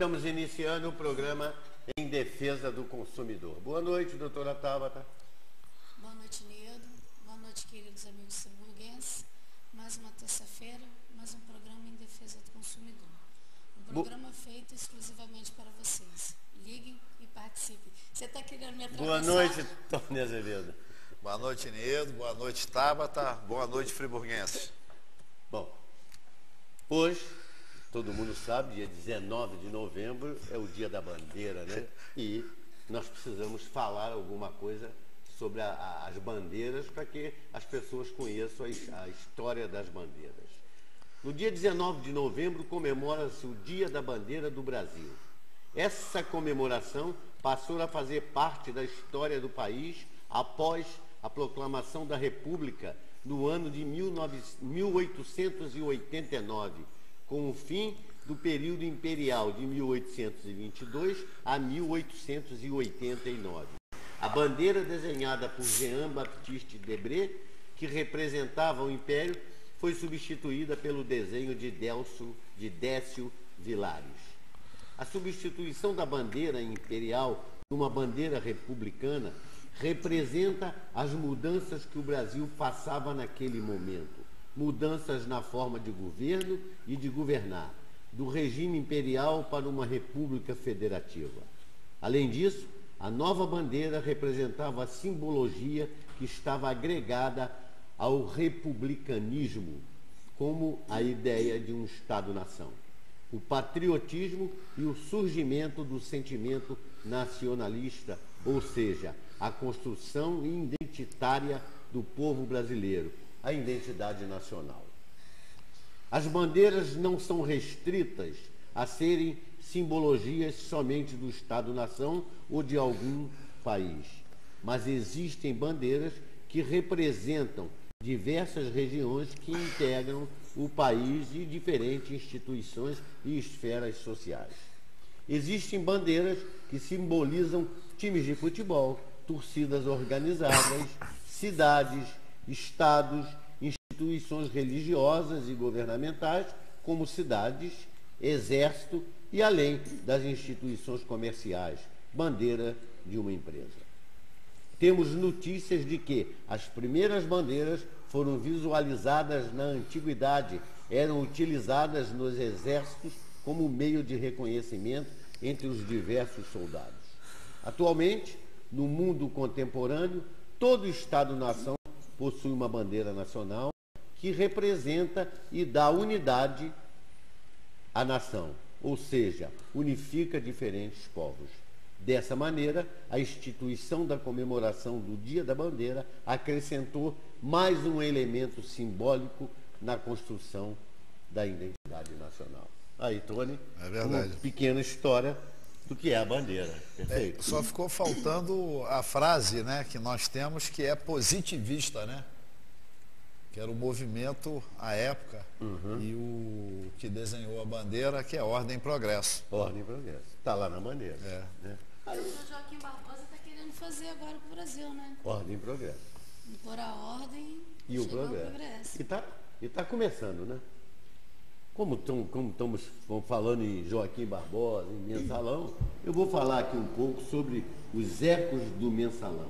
Estamos iniciando o programa Em Defesa do Consumidor. Boa noite, doutora Tabata. Boa noite, Nedo. Boa noite, queridos amigos friburguenses. Mais uma terça-feira, mais um programa Em Defesa do Consumidor. Um programa feito exclusivamente para vocês. Liguem e participem. Você está querendo me atravessar? Boa noite, Tony Azevedo. Boa noite, Nedo. Boa noite, Tabata. Boa noite, friburguenses. Bom, hoje, todo mundo sabe, dia 19 de novembro é o dia da bandeira, né? E nós precisamos falar alguma coisa sobre as bandeiras para que as pessoas conheçam a história das bandeiras. No dia 19 de novembro comemora-se o Dia da Bandeira do Brasil. Essa comemoração passou a fazer parte da história do país após a proclamação da República no ano de 1889, com o fim do período imperial de 1822 a 1889. A bandeira desenhada por Jean-Baptiste Debré, que representava o Império, foi substituída pelo desenho de Décio Vilares. A substituição da bandeira imperial por uma bandeira republicana representa as mudanças que o Brasil passava naquele momento. Mudanças na forma de governo e de governar, do regime imperial para uma república federativa. Além disso, a nova bandeira representava a simbologia que estava agregada ao republicanismo, como a ideia de um Estado-nação, o patriotismo e o surgimento do sentimento nacionalista, ou seja, a construção identitária do povo brasileiro, a identidade nacional. As bandeiras não são restritas a serem simbologias somente do Estado-nação ou de algum país, mas existem bandeiras que representam diversas regiões que integram o país e diferentes instituições e esferas sociais. Existem bandeiras que simbolizam times de futebol, torcidas organizadas, cidades, estados, instituições religiosas e governamentais, como cidades, exército e além das instituições comerciais, bandeira de uma empresa. Temos notícias de que as primeiras bandeiras foram visualizadas na antiguidade, eram utilizadas nos exércitos como meio de reconhecimento entre os diversos soldados. Atualmente, no mundo contemporâneo, todo Estado-nação possui uma bandeira nacional que representa e dá unidade à nação, ou seja, unifica diferentes povos. Dessa maneira, a instituição da comemoração do Dia da Bandeira acrescentou mais um elemento simbólico na construção da identidade nacional. Aí, Tony, é verdade. Uma pequena história do que é a bandeira. Perfeito? Só ficou faltando a frase, né, que nós temos, que é positivista, né? Que era o movimento à época, e o que desenhou a bandeira, que é Ordem e Progresso. Ordem e Progresso. Está lá na bandeira. É. Né? O doutor Joaquim Barbosa está querendo fazer agora com o Brasil, né? Ordem e Progresso. Impor a ordem E o progresso. E tá começando, né? Como estamos falando em Joaquim Barbosa, em Mensalão, eu vou falar aqui um pouco sobre os ecos do Mensalão.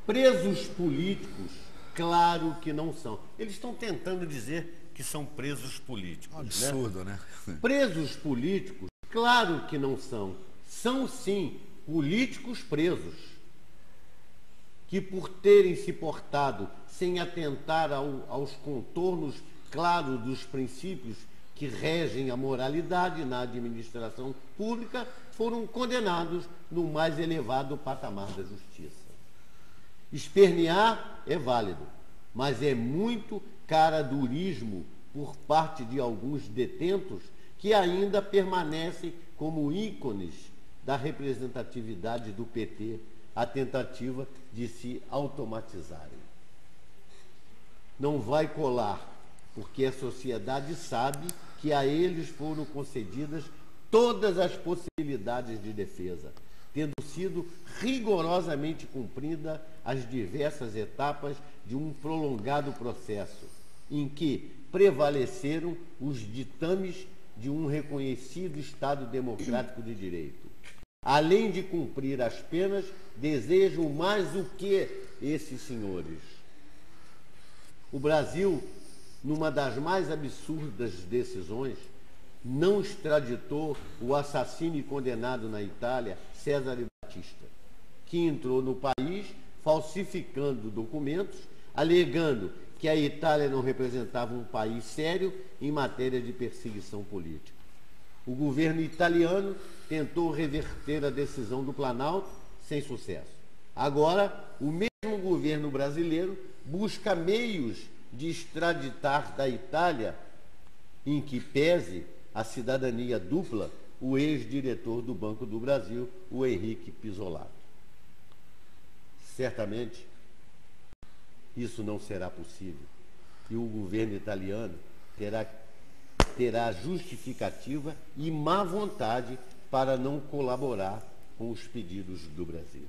Presos políticos, claro que não são. Eles estão tentando dizer que são presos políticos. Um absurdo, né? Presos políticos, claro que não são. São, sim, políticos presos, que por terem se portado sem atentar aos contornos claros dos princípios que regem a moralidade na administração pública, foram condenados no mais elevado patamar da justiça. Espernear é válido, mas é muito caradurismo por parte de alguns detentos que ainda permanecem como ícones da representatividade do PT, a tentativa de se automatizarem. Não vai colar, porque a sociedade sabe que a eles foram concedidas todas as possibilidades de defesa, tendo sido rigorosamente cumprida as diversas etapas de um prolongado processo, em que prevaleceram os ditames de um reconhecido Estado democrático de direito. Além de cumprir as penas, desejam mais o que esses senhores? O Brasil, numa das mais absurdas decisões, não extraditou o assassino e condenado na Itália, Cesare Battisti, que entrou no país falsificando documentos, alegando que a Itália não representava um país sério em matéria de perseguição política. O governo italiano tentou reverter a decisão do Planalto sem sucesso. Agora, o mesmo governo brasileiro busca meios de extraditar da Itália, em que pese a cidadania dupla, o ex-diretor do Banco do Brasil, o Henrique Pisolato. Certamente, isso não será possível e o governo italiano terá justificativa e má vontade para não colaborar com os pedidos do Brasil.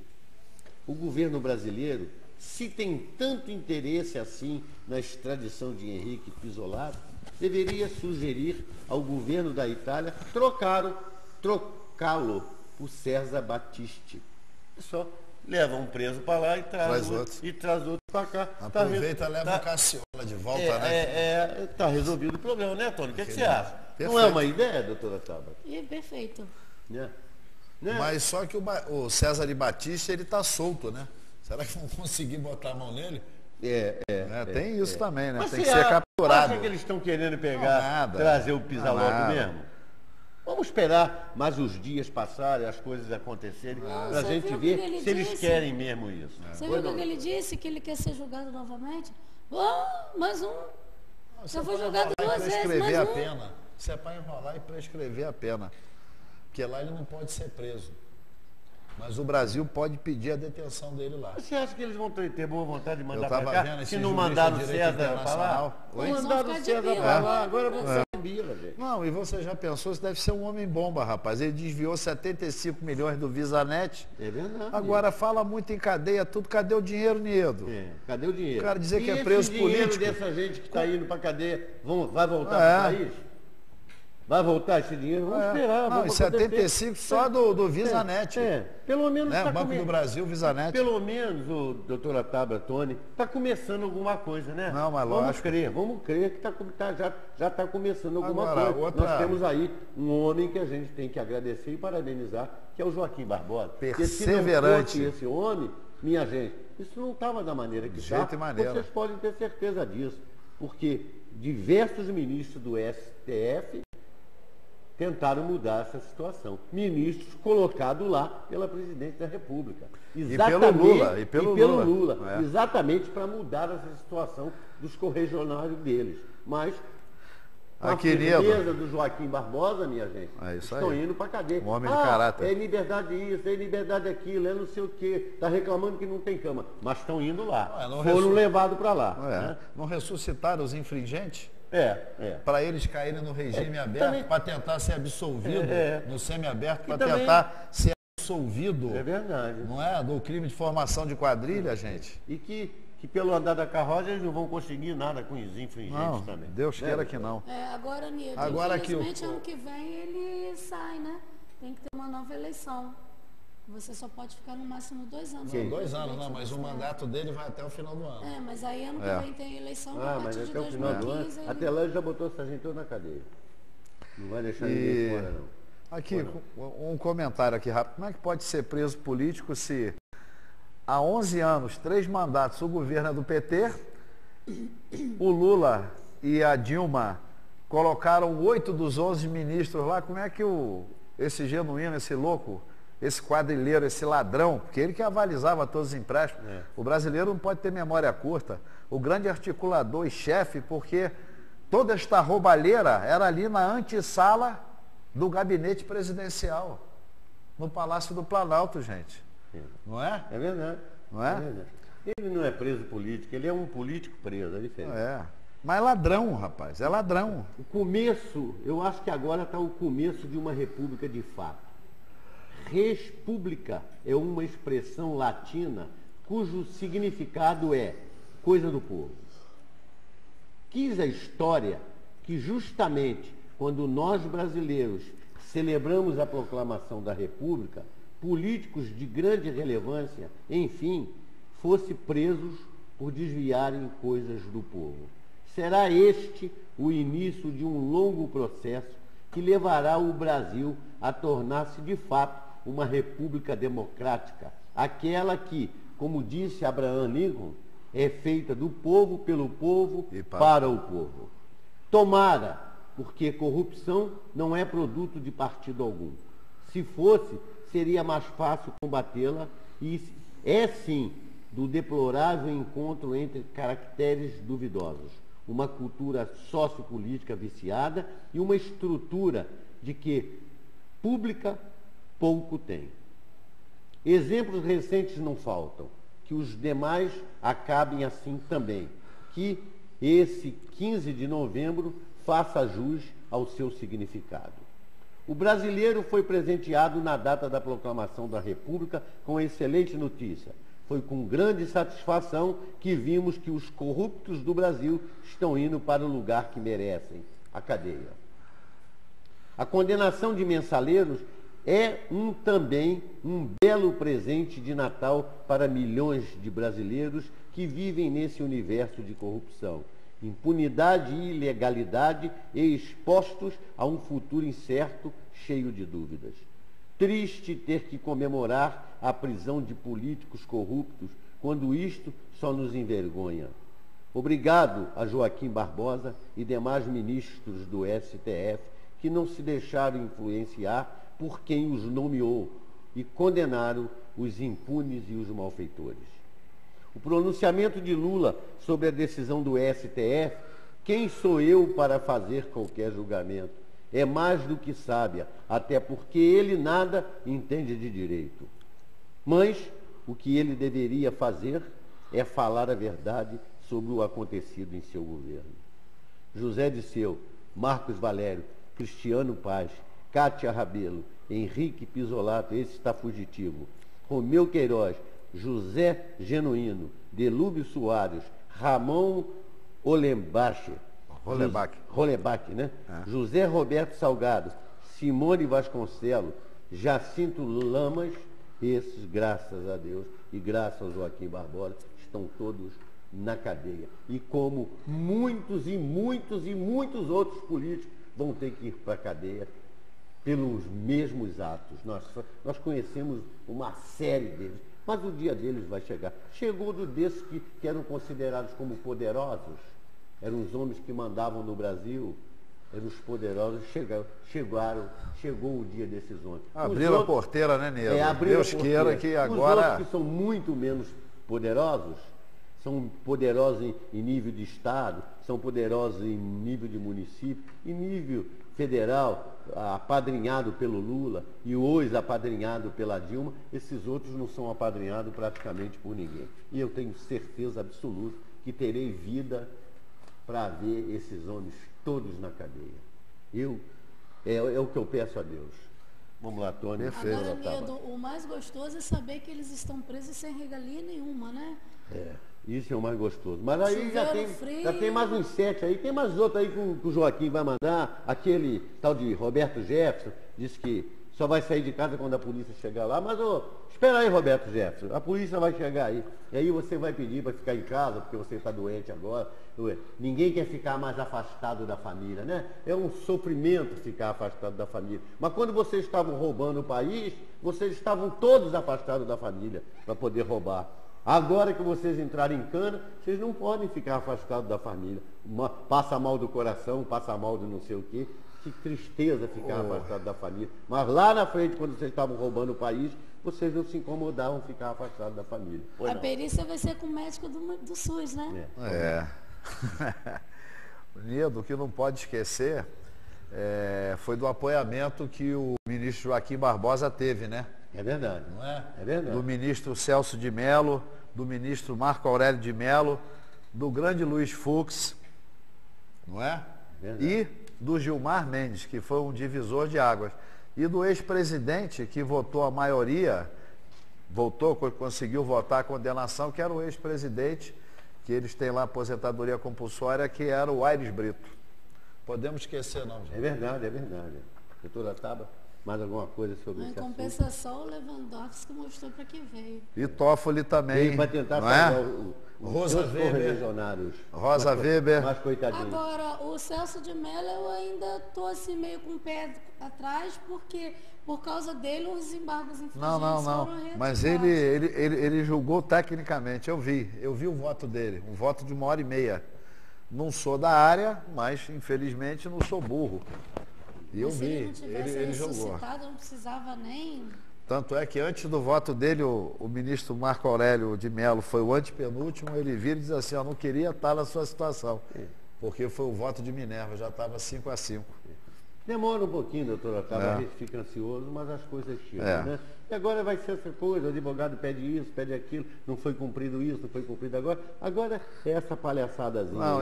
O governo brasileiro, se tem tanto interesse assim na extradição de Henrique Pisolato, deveria sugerir ao governo da Itália trocá-lo por Cesare Battisti. Só leva um preso para lá e traz outro para cá. Aproveita, leva o Cacciola de volta, né? Está resolvido o problema, né, Tony? O que você acha? Perfeito. Não é uma ideia, doutora Tabata? Perfeito. Né? Mas só que o Cesare Battisti, ele está solto, né? Será que vão conseguir botar a mão nele? Tem isso também, né? Mas tem que ser capturado. Acha que eles estão querendo pegar, trazer o Pisaloto mesmo? Vamos esperar mais os dias passarem, as coisas acontecerem, para a gente ver se eles querem mesmo isso. Você viu o que ele disse? Que ele quer ser julgado novamente? Mais um. Já foi julgado 2 vezes, mais a um. pena. Isso é para enrolar e prescrever a pena. Porque lá ele não pode ser preso. Mas o Brasil pode pedir a detenção dele lá. Você acha que eles vão ter boa vontade de mandar para cá? Se não mandaram o César para lá? Não mandaram o César para lá, agora vão ser bila, gente. Não, e você já pensou, isso deve ser um homem bomba, rapaz. Ele desviou 75 milhões do VisaNet. É verdade. Agora fala muito em cadeia, tudo. Cadê o dinheiro, Niedo? Cadê o dinheiro? O cara dizer que é preso político. Dessa gente que está indo para cadeia, vai voltar para o país? Vai voltar esse dinheiro? Vamos esperar. Não, em 75 só do VisaNet. Pelo menos né? Banco do Brasil, VisaNet. Pelo menos, doutora Tabra, Tony, está começando alguma coisa, né? Não, mas lógico. Vamos crer que já está começando alguma coisa. Nós temos aí um homem que a gente tem que agradecer e parabenizar, que é o Joaquim Barbosa. Perseverante. Se não fosse esse homem, minha gente, isso não estava da maneira que está. Vocês podem ter certeza disso. Porque diversos ministros do STF tentaram mudar essa situação. Ministros colocados lá pela presidente da República. Exatamente, e pelo Lula. Exatamente para mudar essa situação dos correligionários deles. Mas a firmeza do Joaquim Barbosa, minha gente, estão indo para a cadeia. Um homem de caráter. É liberdade isso, é liberdade aquilo, é não sei o quê. Está reclamando que não tem cama. Mas estão indo lá. Foram levados para lá. Né? Não ressuscitaram os infringentes? Para eles caírem no regime aberto, para tentar ser absolvido, no semiaberto, para tentar ser absolvido. É verdade. Não é? Do crime de formação de quadrilha, gente. E que pelo andar da carroça eles não vão conseguir nada com os infringentes também. Deus queira que não. Agora, Nildo, infelizmente ano que vem ele sai, né? Tem que ter uma nova eleição. Você só pode ficar no máximo 2 anos. Não, 2 anos não, mas o mandato dele vai até o final do ano. Mas aí ano que vem tem eleição a mas partir de até o final do ano. Até lá ele já botou essa gente toda na cadeia. Não vai deixar ninguém fora, não. Aqui, um comentário aqui rápido. Como é que pode ser preso político se há 11 anos, 3 mandatos, o governo é do PT, o Lula e a Dilma colocaram 8 dos 11 ministros lá? Como é que esse genuíno, esse louco, esse quadrilheiro, esse ladrão, porque ele que avalizava todos os empréstimos. O brasileiro não pode ter memória curta. O grande articulador e chefe, porque toda esta roubalheira era ali na antessala do gabinete presidencial, no Palácio do Planalto, gente. Não é? É verdade. Não é? Verdade. Ele não é preso político, ele é um político preso, é diferente. Mas é ladrão, rapaz, é ladrão. O começo, eu acho que agora está o começo de uma república de fato. República é uma expressão latina cujo significado é coisa do povo. Quis a história que justamente quando nós brasileiros celebramos a proclamação da República, políticos de grande relevância, enfim, fossem presos por desviarem coisas do povo. Será este o início de um longo processo que levará o Brasil a tornar-se de fato uma república democrática, aquela que, como disse Abraham Lincoln, é feita do povo, pelo povo e para o povo. Tomara, porque corrupção não é produto de partido algum. Se fosse, seria mais fácil combatê-la e é sim do deplorável encontro entre caracteres duvidosos, uma cultura sociopolítica viciada e uma estrutura de que pública pouco tem. Exemplos recentes não faltam, que os demais acabem assim também, que esse 15 de novembro faça jus ao seu significado. O brasileiro foi presenteado na data da proclamação da República com excelente notícia. Foi com grande satisfação que vimos que os corruptos do Brasil estão indo para o lugar que merecem, a cadeia. A condenação de mensaleiros é também um belo presente de Natal para milhões de brasileiros que vivem nesse universo de corrupção, impunidade e ilegalidade e expostos a um futuro incerto, cheio de dúvidas. Triste ter que comemorar a prisão de políticos corruptos, quando isto só nos envergonha. Obrigado a Joaquim Barbosa e demais ministros do STF que não se deixaram influenciar por quem os nomeou e condenaram os impunes e os malfeitores. O pronunciamento de Lula sobre a decisão do STF, quem sou eu para fazer qualquer julgamento? É mais do que sábia, até porque ele nada entende de direito. Mas o que ele deveria fazer é falar a verdade sobre o acontecido em seu governo. José Disseu, Marcos Valério, Cristiano Paz, Cátia Rabelo, Henrique Pisolato, esse está fugitivo, Romeu Queiroz, José Genuíno, Delúbio Soares, Ramon Hollenbach, né? José Roberto Salgado, Simone Vasconcelos, Jacinto Lamas, esses, graças a Deus, e graças ao Joaquim Barbosa, estão todos na cadeia. E como muitos e muitos e muitos outros políticos vão ter que ir para a cadeia pelos mesmos atos. Nós conhecemos uma série deles, mas o dia deles vai chegar. Chegou desses que eram considerados como poderosos, eram os homens que mandavam no Brasil, eram os poderosos, chegou o dia desses homens. Abriram a porteira, né, Nilo? Deus queira que agora... Os outros que são muito menos poderosos, são poderosos em nível de Estado, são poderosos em nível de município, em nível federal, apadrinhado pelo Lula e hoje apadrinhado pela Dilma, esses outros não são apadrinhados praticamente por ninguém. E eu tenho certeza absoluta que terei vida para ver esses homens todos na cadeia. É o que eu peço a Deus. Vamos lá, Tony. Agora, Nedo, o mais gostoso é saber que eles estão presos sem regalia nenhuma, né? Isso é o mais gostoso. Mas aí já tem mais uns 7 aí. Tem mais outro aí que o Joaquim vai mandar. Aquele tal de Roberto Jefferson disse que só vai sair de casa quando a polícia chegar lá. Mas espera aí, Roberto Jefferson. A polícia vai chegar aí. E aí você vai pedir para ficar em casa, porque você está doente agora. Ninguém quer ficar mais afastado da família, né? É um sofrimento ficar afastado da família. Mas quando vocês estavam roubando o país, vocês estavam todos afastados da família para poder roubar. Agora que vocês entrarem em cana, vocês não podem ficar afastados da família. Passa mal do coração, passa mal de não sei o quê. Que tristeza ficar afastado da família. Mas lá na frente, quando vocês estavam roubando o país, vocês não se incomodavam ficar afastados da família. A perícia vai ser com o médico do SUS, né? Nildo, o que não pode esquecer foi do apoiamento que o ministro Joaquim Barbosa teve, né? É verdade. Não é? É verdade. Do ministro Celso de Mello, do ministro Marco Aurélio de Mello, do grande Luiz Fux, não é? Verdade. E do Gilmar Mendes, que foi um divisor de águas. E do ex-presidente, que votou a maioria, conseguiu votar a condenação, que era o ex-presidente, que eles têm lá aposentadoria compulsória, que era o Aires Brito. Podemos esquecer, não, gente. É verdade, é verdade. Doutora Taba, mais alguma coisa sobre Em esse assunto? compensação, o Lewandowski mostrou para que veio. E Toffoli também. Ele vai tentar não salvar é? os Rosa dois Weber. correligionários. Rosa Weber. Mais coitadinho. Agora, o Celso de Mello, eu ainda estou assim meio com o pé atrás, porque por causa dele os embargos infringentes Não. foram retirados. Mas ele julgou tecnicamente. Eu vi o voto dele, um voto de 1h30. Não sou da área, mas infelizmente não sou burro. E eu se vi, ele não tivesse ele jogou. ressuscitado, não precisava nem... Tanto é que antes do voto dele, o ministro Marco Aurélio de Mello foi o antepenúltimo, ele vira e diz assim, eu não queria estar na sua situação, porque foi o voto de Minerva, já estava 5-5. Demora um pouquinho, doutora Taba, a gente fica ansioso, mas as coisas chegam, né? E agora vai ser essa coisa, o advogado pede isso, pede aquilo, não foi cumprido isso, não foi cumprido agora. Agora é essa palhaçadazinha. Não,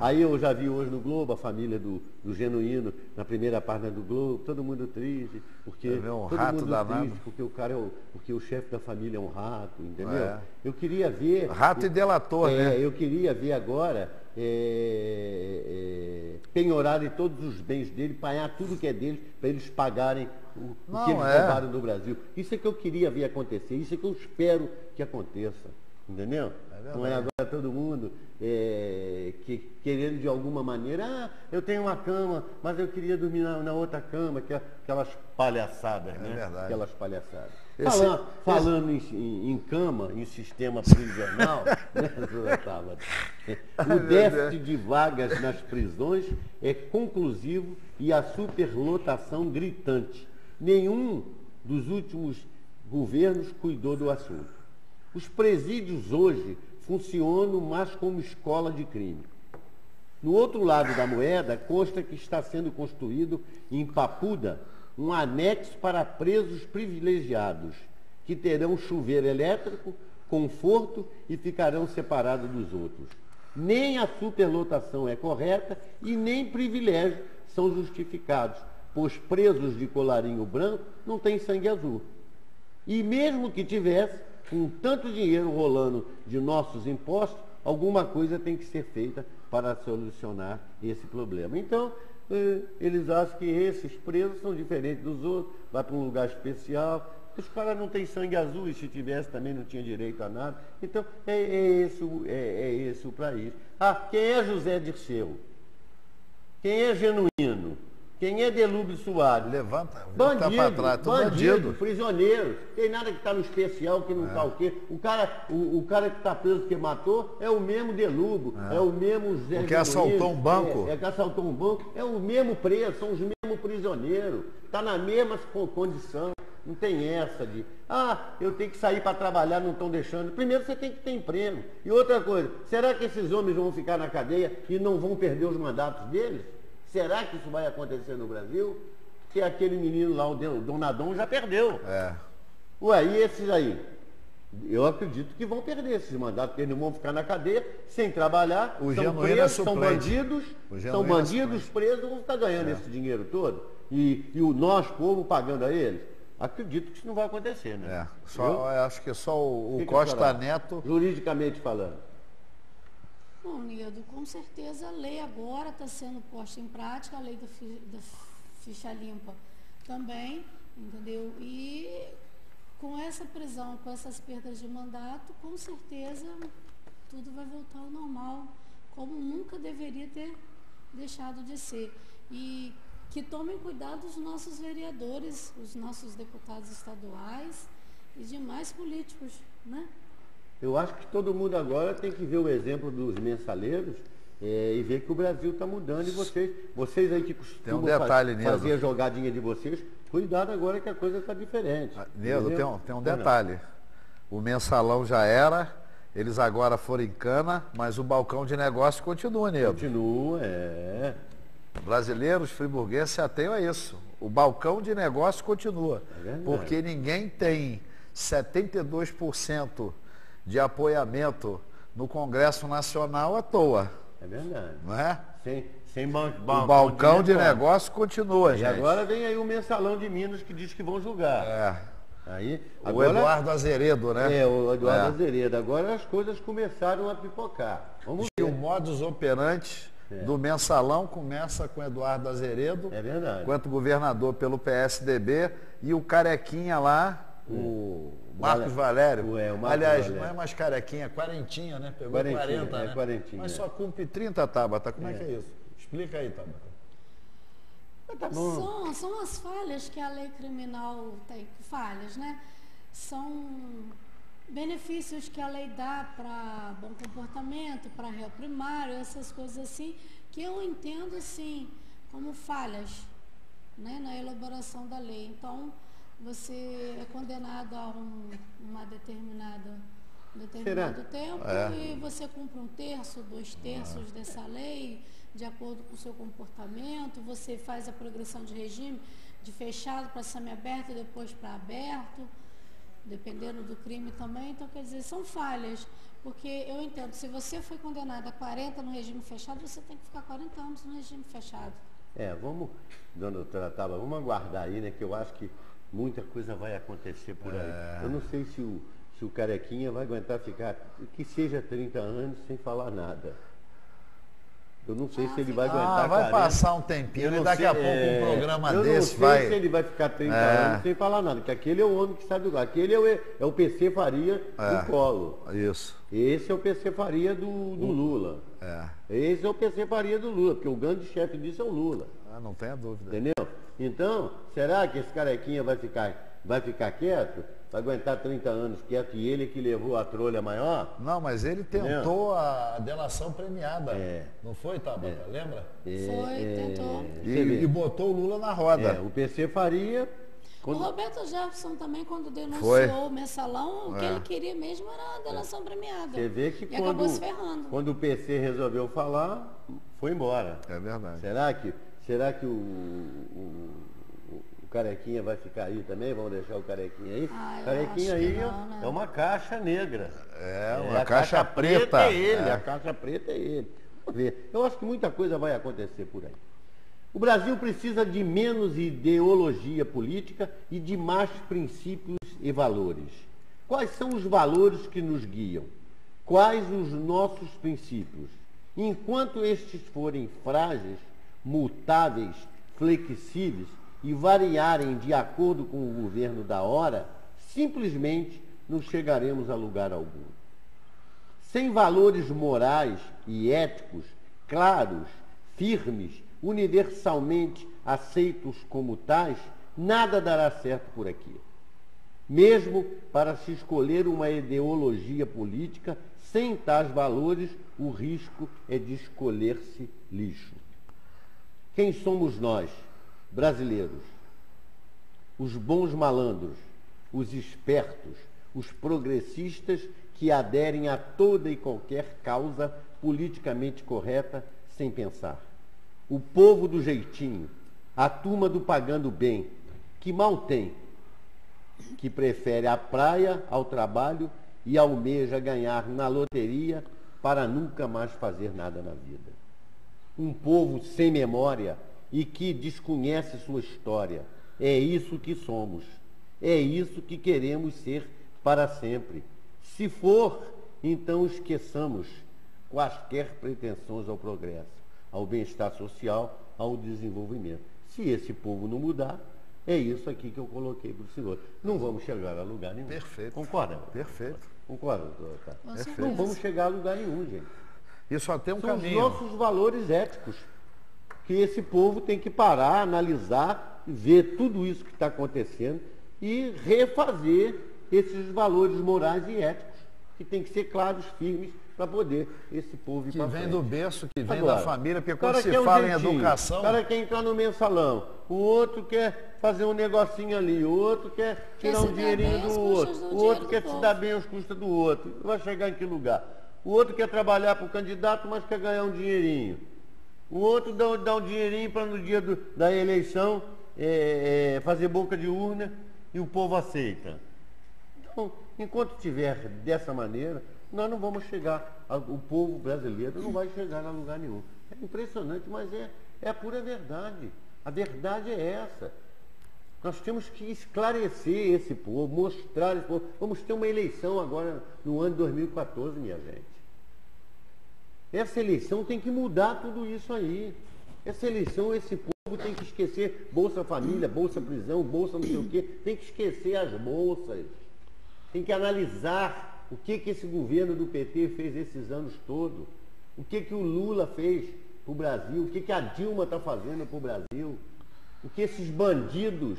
Aí eu já vi hoje no Globo a família do Genuíno, na primeira página do Globo, todo mundo triste, porque um todo rato mundo danado. triste, porque o cara porque o chefe da família é um rato, entendeu? É. Eu queria ver. Rato e delator, né? Eu queria ver agora penhorarem todos os bens dele, pagar tudo que é deles, para eles pagarem o que eles roubaram do Brasil. Isso é que eu queria ver acontecer, isso é que eu espero que aconteça. Entendeu? Não é agora todo mundo querendo de alguma maneira, eu tenho uma cama, mas eu queria dormir na outra cama, que é aquelas palhaçadas, né? Verdade. Aquelas palhaçadas. Falando em cama, em sistema prisional, né, o déficit de vagas nas prisões é conclusivo e a superlotação gritante. Nenhum dos últimos governos cuidou do assunto. Os presídios hoje funcionam mais como escola de crime. No outro lado da moeda, consta que está sendo construído em Papuda um anexo para presos privilegiados, que terão chuveiro elétrico, conforto e ficarão separados dos outros. Nem a superlotação é correta e nem privilégios são justificados, pois presos de colarinho branco não têm sangue azul. E mesmo que tivesse, com tanto dinheiro rolando de nossos impostos, alguma coisa tem que ser feita para solucionar esse problema. Então, eles acham que esses presos são diferentes dos outros, vai para um lugar especial. Os caras não têm sangue azul e se tivesse também não tinha direito a nada. Então, é esse o país. Quem é José Dirceu? Quem é Genuíno? Quem é Delúbio Soares? Levanta, bandido, pra trás, bandido, prisioneiro. Tem nada que está no especial, que não está o quê. O cara que está preso que matou é o mesmo Delúbio, é o mesmo Zé que assaltou um banco. que assaltou um banco, é o mesmo preso, são os mesmos prisioneiros. Está na mesma condição. Não tem essa de, eu tenho que sair para trabalhar, não estão deixando. Primeiro você tem que ter emprego. E outra coisa, será que esses homens vão ficar na cadeia e não vão perder os mandatos deles? Será que isso vai acontecer no Brasil? Que aquele menino lá, o Donadon, já perdeu. Ué, e esses aí? Eu acredito que vão perder esses mandatos, porque eles não vão ficar na cadeia sem trabalhar. São presos, são bandidos presos, vão ficar ganhando esse dinheiro todo. E nós, povo, pagando a eles. Acredito que isso não vai acontecer, né? Eu acho que só o Costa Neto... Juridicamente falando. Bom, Nildo, com certeza a lei agora está sendo posta em prática, a lei da ficha limpa também, entendeu? E com essa prisão, com essas perdas de mandato, com certeza tudo vai voltar ao normal, como nunca deveria ter deixado de ser. E que tomem cuidado os nossos vereadores, os nossos deputados estaduais e demais políticos, né? Eu acho que todo mundo agora tem que ver o exemplo dos mensaleiros e ver que o Brasil está mudando e vocês aí que costumam fazer a jogadinha de vocês, cuidado agora que a coisa está diferente. Nildo, tem um detalhe. O mensalão já era, eles agora foram em cana, mas o balcão de negócio continua, Nildo. Continua, Brasileiros, friburgueses se atenham a isso. O balcão de negócio continua. Porque ninguém tem 72% de apoiamento no Congresso Nacional à toa. É verdade. Não é? O balcão de negócio continua, gente. E agora vem aí o mensalão de Minas que diz que vão julgar. O Eduardo Azeredo, né? O Eduardo Azeredo. Agora as coisas começaram a pipocar. E o modus operandi do Mensalão começa com Eduardo Azeredo, É verdade. enquanto governador pelo PSDB, e o carequinha lá, o Marcos Valério. O Marcos Aliás, Valério. não é mais carequinha, é quarentinha, né? Pegou Quarentinha, 40, é né? quarentinha, Mas é. só cumpre 30, Tabata. Como é que é isso? Explica aí, Tabata. Tá bom. São as falhas que a lei criminal tem, falhas, né? São benefícios que a lei dá para bom comportamento, para réu primário, essas coisas assim, que eu entendo, assim, como falhas, né, na elaboração da lei. Então, você é condenado a uma determinado tempo e você cumpre 1/3, 2/3 dessa lei, de acordo com o seu comportamento, você faz a progressão de regime de fechado para semiaberto e depois para aberto, dependendo do crime também. Então, quer dizer, são falhas, porque eu entendo, se você foi condenado a 40 no regime fechado, você tem que ficar 40 anos no regime fechado. Vamos, dona doutora Taba, vamos aguardar aí, né, que eu acho que muita coisa vai acontecer por aí. Eu não sei se o carequinha vai aguentar ficar, que seja 30 anos sem falar nada. Eu não sei se ele vai aguentar vai 40. passar um tempinho, e daqui a pouco um programa desse Eu não vai... sei se ele vai ficar 30 anos sem falar nada, porque aquele é o homem que sabe do lugar. Aquele é o PC Faria do Collor. Isso. Esse é o PC Faria do Lula. Esse é o PC Faria do Lula, porque o grande chefe disso é o Lula. Não tenha dúvida. Entendeu? Então, será que esse carequinha vai ficar quieto? Vai aguentar 30 anos quieto, e ele que levou a trolha maior? Não, mas ele tentou a delação premiada. Não foi, Tabata? Lembra? Tentou. E botou o Lula na roda. O PC Faria... O Roberto Jefferson também, quando denunciou Foi. o mensalão, o que ele queria mesmo era a delação premiada. Você vê que acabou se ferrando. quando o PC resolveu falar, foi embora. É verdade. Será que o carequinha vai ficar aí também? Vamos deixar o carequinha aí? Eu Carequinha acho que aí não, né? é uma caixa negra. Uma a caixa preta. É ele, a caixa preta é ele. Vamos ver. Eu acho que muita coisa vai acontecer por aí. O Brasil precisa de menos ideologia política e de mais princípios e valores. Quais são os valores que nos guiam? Quais os nossos princípios? Enquanto estes forem frágeis, mutáveis, flexíveis e variarem de acordo com o governo da hora, simplesmente não chegaremos a lugar algum. Sem valores morais e éticos claros, firmes, universalmente aceitos como tais, nada dará certo por aqui. Mesmo para se escolher uma ideologia política sem tais valores, o risco é de escolher-se lixo. Quem somos nós, brasileiros? Os bons malandros, os espertos, os progressistas que aderem a toda e qualquer causa politicamente correta sem pensar. O povo do jeitinho, a turma do pagando bem, que mal tem, que prefere a praia ao trabalho e almeja ganhar na loteria para nunca mais fazer nada na vida. Um povo sem memória e que desconhece sua história. É isso que somos. É isso que queremos ser para sempre. Se for, então esqueçamos quaisquer pretensões ao progresso, ao bem-estar social, ao desenvolvimento. Se esse povo não mudar, é isso aqui que eu coloquei para o senhor. Não vamos chegar a lugar nenhum. Perfeito. Concorda? Perfeito. Concorda, doutor? Perfeito. Não vamos chegar a lugar nenhum, gente. E só tem um São caminho. os nossos valores éticos que esse povo tem que parar, analisar, ver tudo isso que está acontecendo e refazer esses valores morais e éticos, que tem que ser claros, firmes, para poder esse povo ir para frente. Que vem do berço, que vem Agora, da família, porque o quando cara se quer um fala em jeitinho, educação... O cara quer entrar no mensalão, o outro quer fazer um negocinho ali, o outro quer tirar um dinheirinho do outro, o outro quer se dar bem às custas do outro. Vai chegar em que lugar? O outro quer trabalhar para o candidato, mas quer ganhar um dinheirinho. O outro dá um dinheirinho para no dia da eleição fazer boca de urna e o povo aceita. Então, enquanto estiver dessa maneira, nós não vamos chegar, o povo brasileiro não vai chegar a lugar nenhum. É impressionante, mas é a pura verdade. A verdade é essa. Nós temos que esclarecer esse povo, mostrar esse povo. Vamos ter uma eleição agora no ano de 2014, minha gente. Essa eleição tem que mudar tudo isso aí. Essa eleição, esse povo tem que esquecer Bolsa Família, Bolsa Prisão, Bolsa não sei o quê. Tem que esquecer as bolsas. Tem que analisar o que esse governo do PT fez esses anos todos. O que o Lula fez para o Brasil. O que a Dilma está fazendo para o Brasil. O que esses bandidos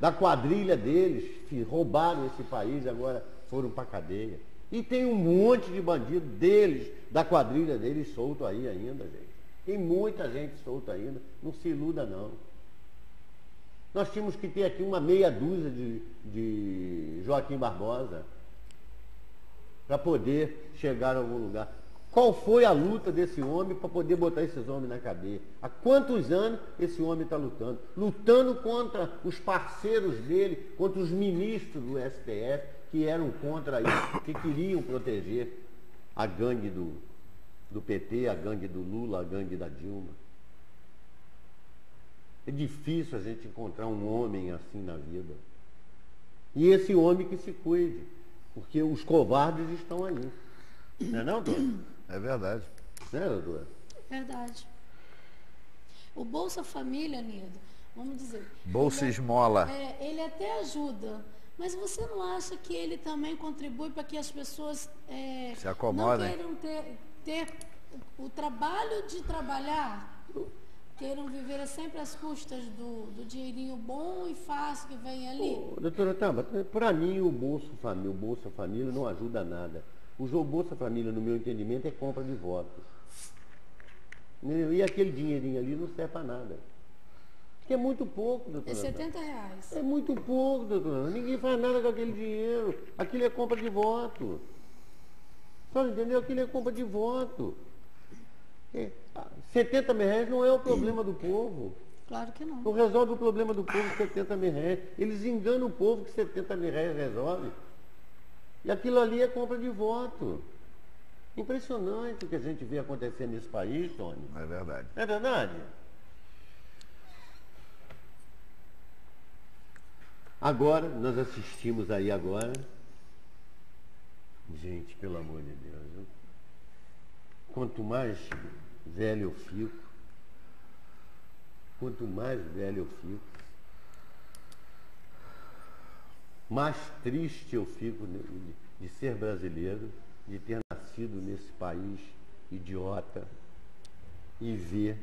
da quadrilha deles que roubaram esse país agora foram para a cadeia. E tem um monte de bandido deles, da quadrilha deles, solto aí ainda, gente. Tem muita gente solta ainda. Não se iluda, não. Nós tínhamos que ter aqui uma meia dúzia de Joaquim Barbosa para poder chegar a algum lugar. Qual foi a luta desse homem para poder botar esses homens na cadeia? Há quantos anos esse homem está lutando? Lutando contra os parceiros dele, contra os ministros do STF, que eram contra isso, que queriam proteger a gangue do PT, a gangue do Lula, a gangue da Dilma. É difícil a gente encontrar um homem assim na vida. E esse homem que se cuide, porque os covardes estão aí. Não é não, doutora? É verdade. Não é, doutora? Verdade. O Bolsa Família, Nido, vamos dizer... Bolsa Esmola. Ele até ajuda, mas você não acha que ele também contribui para que as pessoas se acomodem? Não queiram ter o trabalho de trabalhar, queiram viver sempre às custas do dinheirinho bom e fácil que vem ali? Doutora, para mim o Bolsa Família não ajuda nada. O Bolsa Família, no meu entendimento, é compra de votos. E aquele dinheirinho ali não serve para nada. Porque é muito pouco, doutora. É R$70. É muito pouco, doutora. Ninguém faz nada com aquele dinheiro. Aquilo é compra de voto. Só entendeu? Aquilo é compra de voto. R$70 não é o problema do povo. Claro que não. Não resolve o problema do povo R$70. Eles enganam o povo que R$70 resolve. E aquilo ali é compra de voto. Impressionante o que a gente vê acontecer nesse país, Tony. É verdade. É verdade? Agora, nós assistimos aí agora. Gente, pelo amor de Deus. Quanto mais velho eu fico, mais triste eu fico de ser brasileiro, de ter nascido nesse país idiota e ver,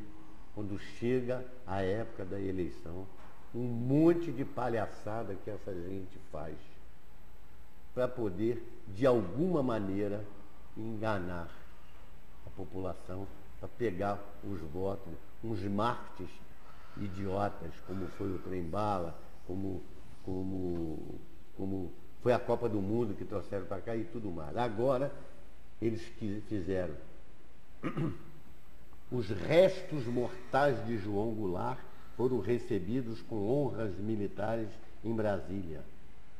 quando chega a época da eleição, um monte de palhaçada que essa gente faz para poder, de alguma maneira, enganar a população, para pegar os votos, uns mártires idiotas, como foi o Trem-Bala, como foi a Copa do Mundo que trouxeram para cá e tudo mais. Agora, eles fizeram os restos mortais de João Goulart foram recebidos com honras militares em Brasília.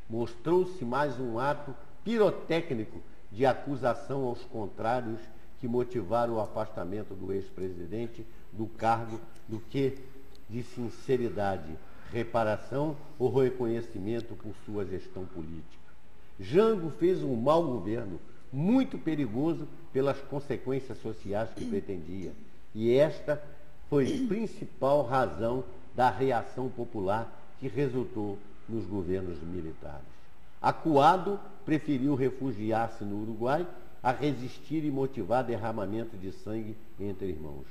Mostrou-se mais um ato pirotécnico de acusação aos contrários que motivaram o afastamento do ex-presidente do cargo do que de sinceridade, reparação ou reconhecimento por sua gestão política. Jango fez um mau governo, muito perigoso pelas consequências sociais que pretendia. E esta foi a principal razão da reação popular que resultou nos governos militares. Acuado, preferiu refugiar-se no Uruguai a resistir e motivar derramamento de sangue entre irmãos.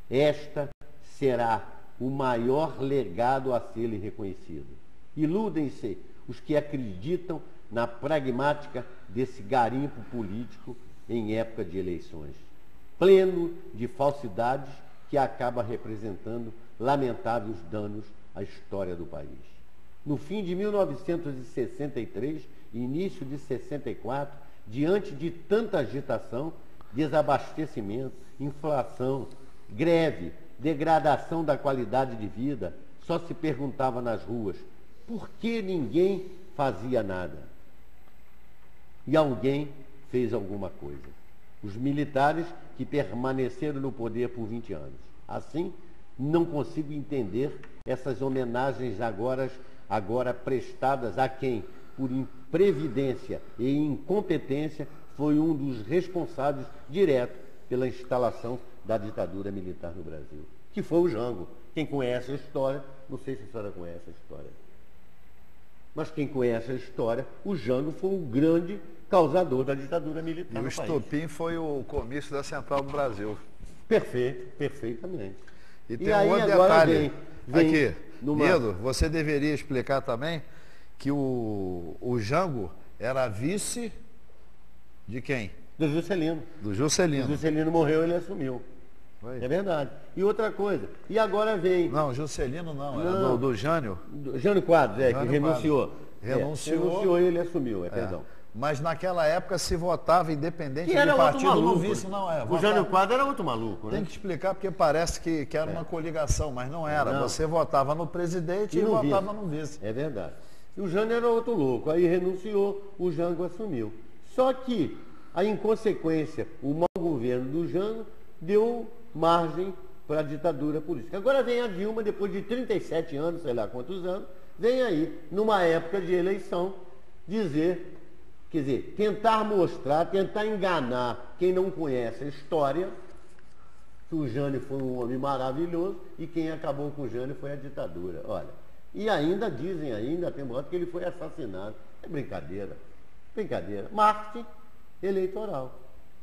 Esta será o maior legado a ser lhe reconhecido. Iludem-se os que acreditam na pragmática desse garimpo político em época de eleições, pleno de falsidades que acaba representando lamentáveis danos à história do país. No fim de 1963 e início de 64, diante de tanta agitação, desabastecimento, inflação, greve, degradação da qualidade de vida, só se perguntava nas ruas por que ninguém fazia nada. E alguém fez alguma coisa. Os militares que permaneceram no poder por 20 anos. Assim, não consigo entender essas homenagens agora prestadas a quem, por imprevidência e incompetência, foi um dos responsáveis direto pela instalação da ditadura militar no Brasil, que foi o Jango. Quem conhece a história, não sei se a senhora conhece a história, mas quem conhece a história, o Jango foi o grande causador da ditadura militar no país. E o estopim foi o comício da Central do Brasil. Perfeito, perfeitamente. E tem um outro detalhe. Vem aqui, Medo, você deveria explicar também que o Jango era vice de quem? Do Juscelino. Do Juscelino. O Juscelino morreu, ele assumiu. Foi. É verdade. E outra coisa, e agora vem... Não, Juscelino não, era do Jânio. Jânio Quadros, Jânio que renunciou. Renunciou E ele assumiu, perdão. Mas naquela época se votava independente Que era do outro partido no maluco. vice, não é. O Jânio Quadros era outro maluco, né? Tem que explicar porque parece que era uma coligação, mas não era. Não. Você votava no presidente e votava no vice. É verdade. E o Jânio era outro louco. Aí renunciou, o Jango assumiu. Só que, a inconsequência, o mau governo do Jango deu margem para a ditadura política. Agora vem a Dilma, depois de 37 anos, sei lá quantos anos, vem aí, numa época de eleição, dizer, quer dizer, tentar mostrar, tentar enganar quem não conhece a história, que o Jânio foi um homem maravilhoso e quem acabou com o Jânio foi a ditadura. Olha, e ainda dizem, tem boato que ele foi assassinado. É brincadeira. Brincadeira. Marketing eleitoral.